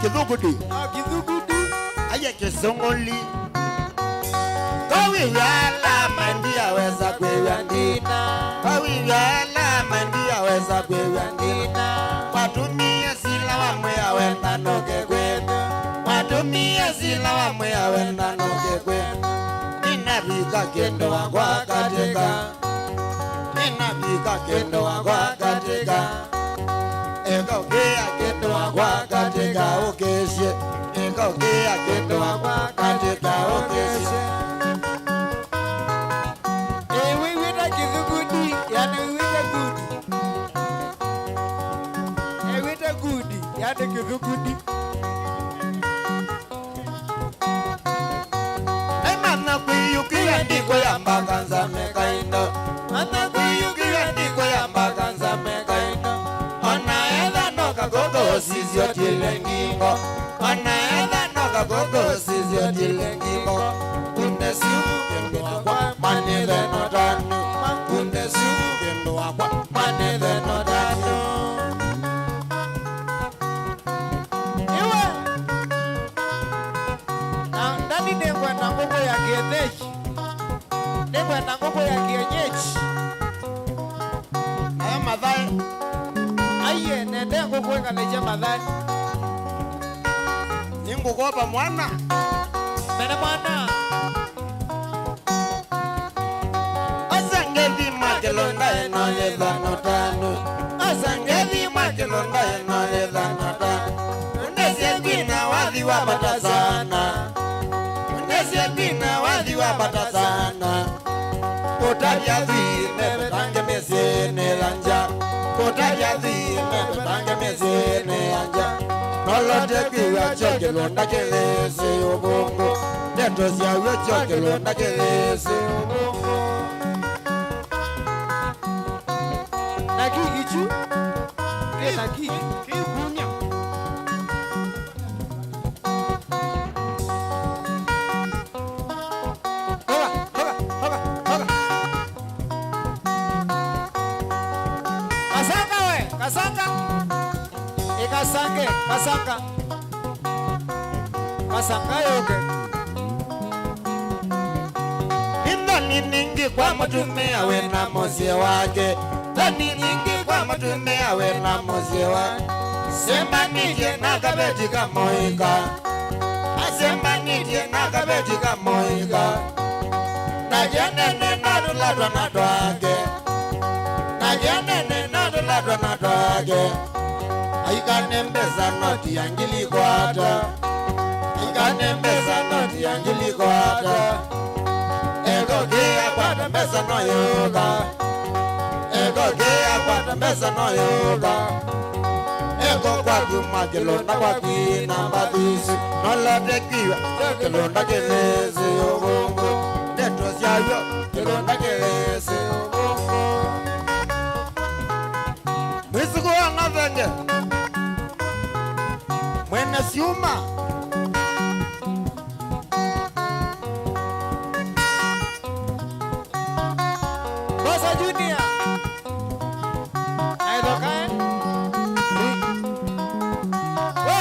Kithugudi. Kithugudi. Aya kisongoli. Kawiyala mandia weza kwewandina. Kawiyala mandia weza kwewandina. Watumia sila wamwe awenda noge kwetu. Watumia sila wamwe awenda noge kwetu. Ninabika kendo wakwa katika. Ninabika kendo wakwa katika. Eka ukea kendo wakwa katika ukeshe. Eka ukea kendo wakwa katika ukeshe. We wita kithugudi, yani we wita good. Wita good, yani kithugudi. Mana kuyukia ndiko ya mbaganza mekaino. Mana kuyukia ndiko ya mbaganza mekaino. Ona edha noka gogo sisio tile ngingo. Anaenda noga gogo sizio dilengimo. Kunde siu kendo akwa mani the no danu. Kunde siu kendo akwa mani the no danu. Iwe. Na ndani nengwa na ngoko ya kienyeji. Nengwa na ngoko ya kienyeji. Aya madhai. Aye, nende ngoko ya leje madhai. Ningugopa mwana. Mene mwana. Asangevi makelonda eno leza notanu. Asangevi makelonda eno leza notanu. Undesie kwina wadhi wapata sana. Undesie kwina wadhi wapata sana. Kotabia dhine betange mesene lanja. Kotabia dhine betange mesene lanja. Nolote kiwa choke londa kelese obongo. Neto siya choke londa kelese obongo. Na kikichu. Na kikunya. Kasanga we, kasanga. Ikasange, kasanga. Kasanga yoke. Ndani ningi kwa matume awe na mozie wake. Ndani ningi kwa matume awe na mozie wake. Semba nije na kabeti kamoika. Asemba nije na kabeti kamoika. Najenene na duladwa na dwage. Najenene na duladwa na dwage. Aikanembeza noti yangili kwata. Aikanembeza noti yangili kwata. Ego gea kwata mbeza no yoga. Ego gea kwata mbeza no yoga. Ego kwa kumakelonda kwa kina mbadisi. Nolote kiwa kelonda kelese obongo. Neto siyayo kelonda kelese obongo. Mwisiku wanga venge. Mwene siuma. Bosa Junior. Aidokae. We,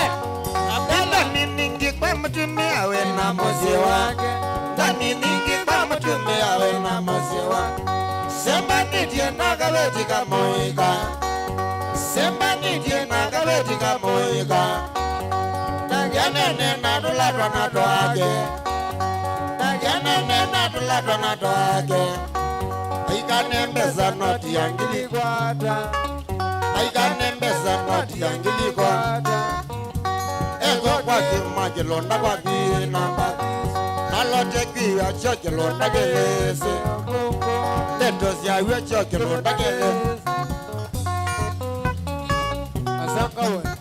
Abdalla ningi kwa mtumia we na mozie wake. Ndani ningi kwa mtumia we na mozie wake. Semba nitie na kabeti kamoika. Semba nitie na kabeti kamoika. Yanene na duladwa na dwage. Yanene na duladwa na dwage. Aikanembeza noti yangili kwata. Aikanembeza noti yangili kwata. Ego kwa kimakelonda kwa kinamba. Nalote kiwa chokelonda kelese. Neto siya chokelonda kelese. Asanga we.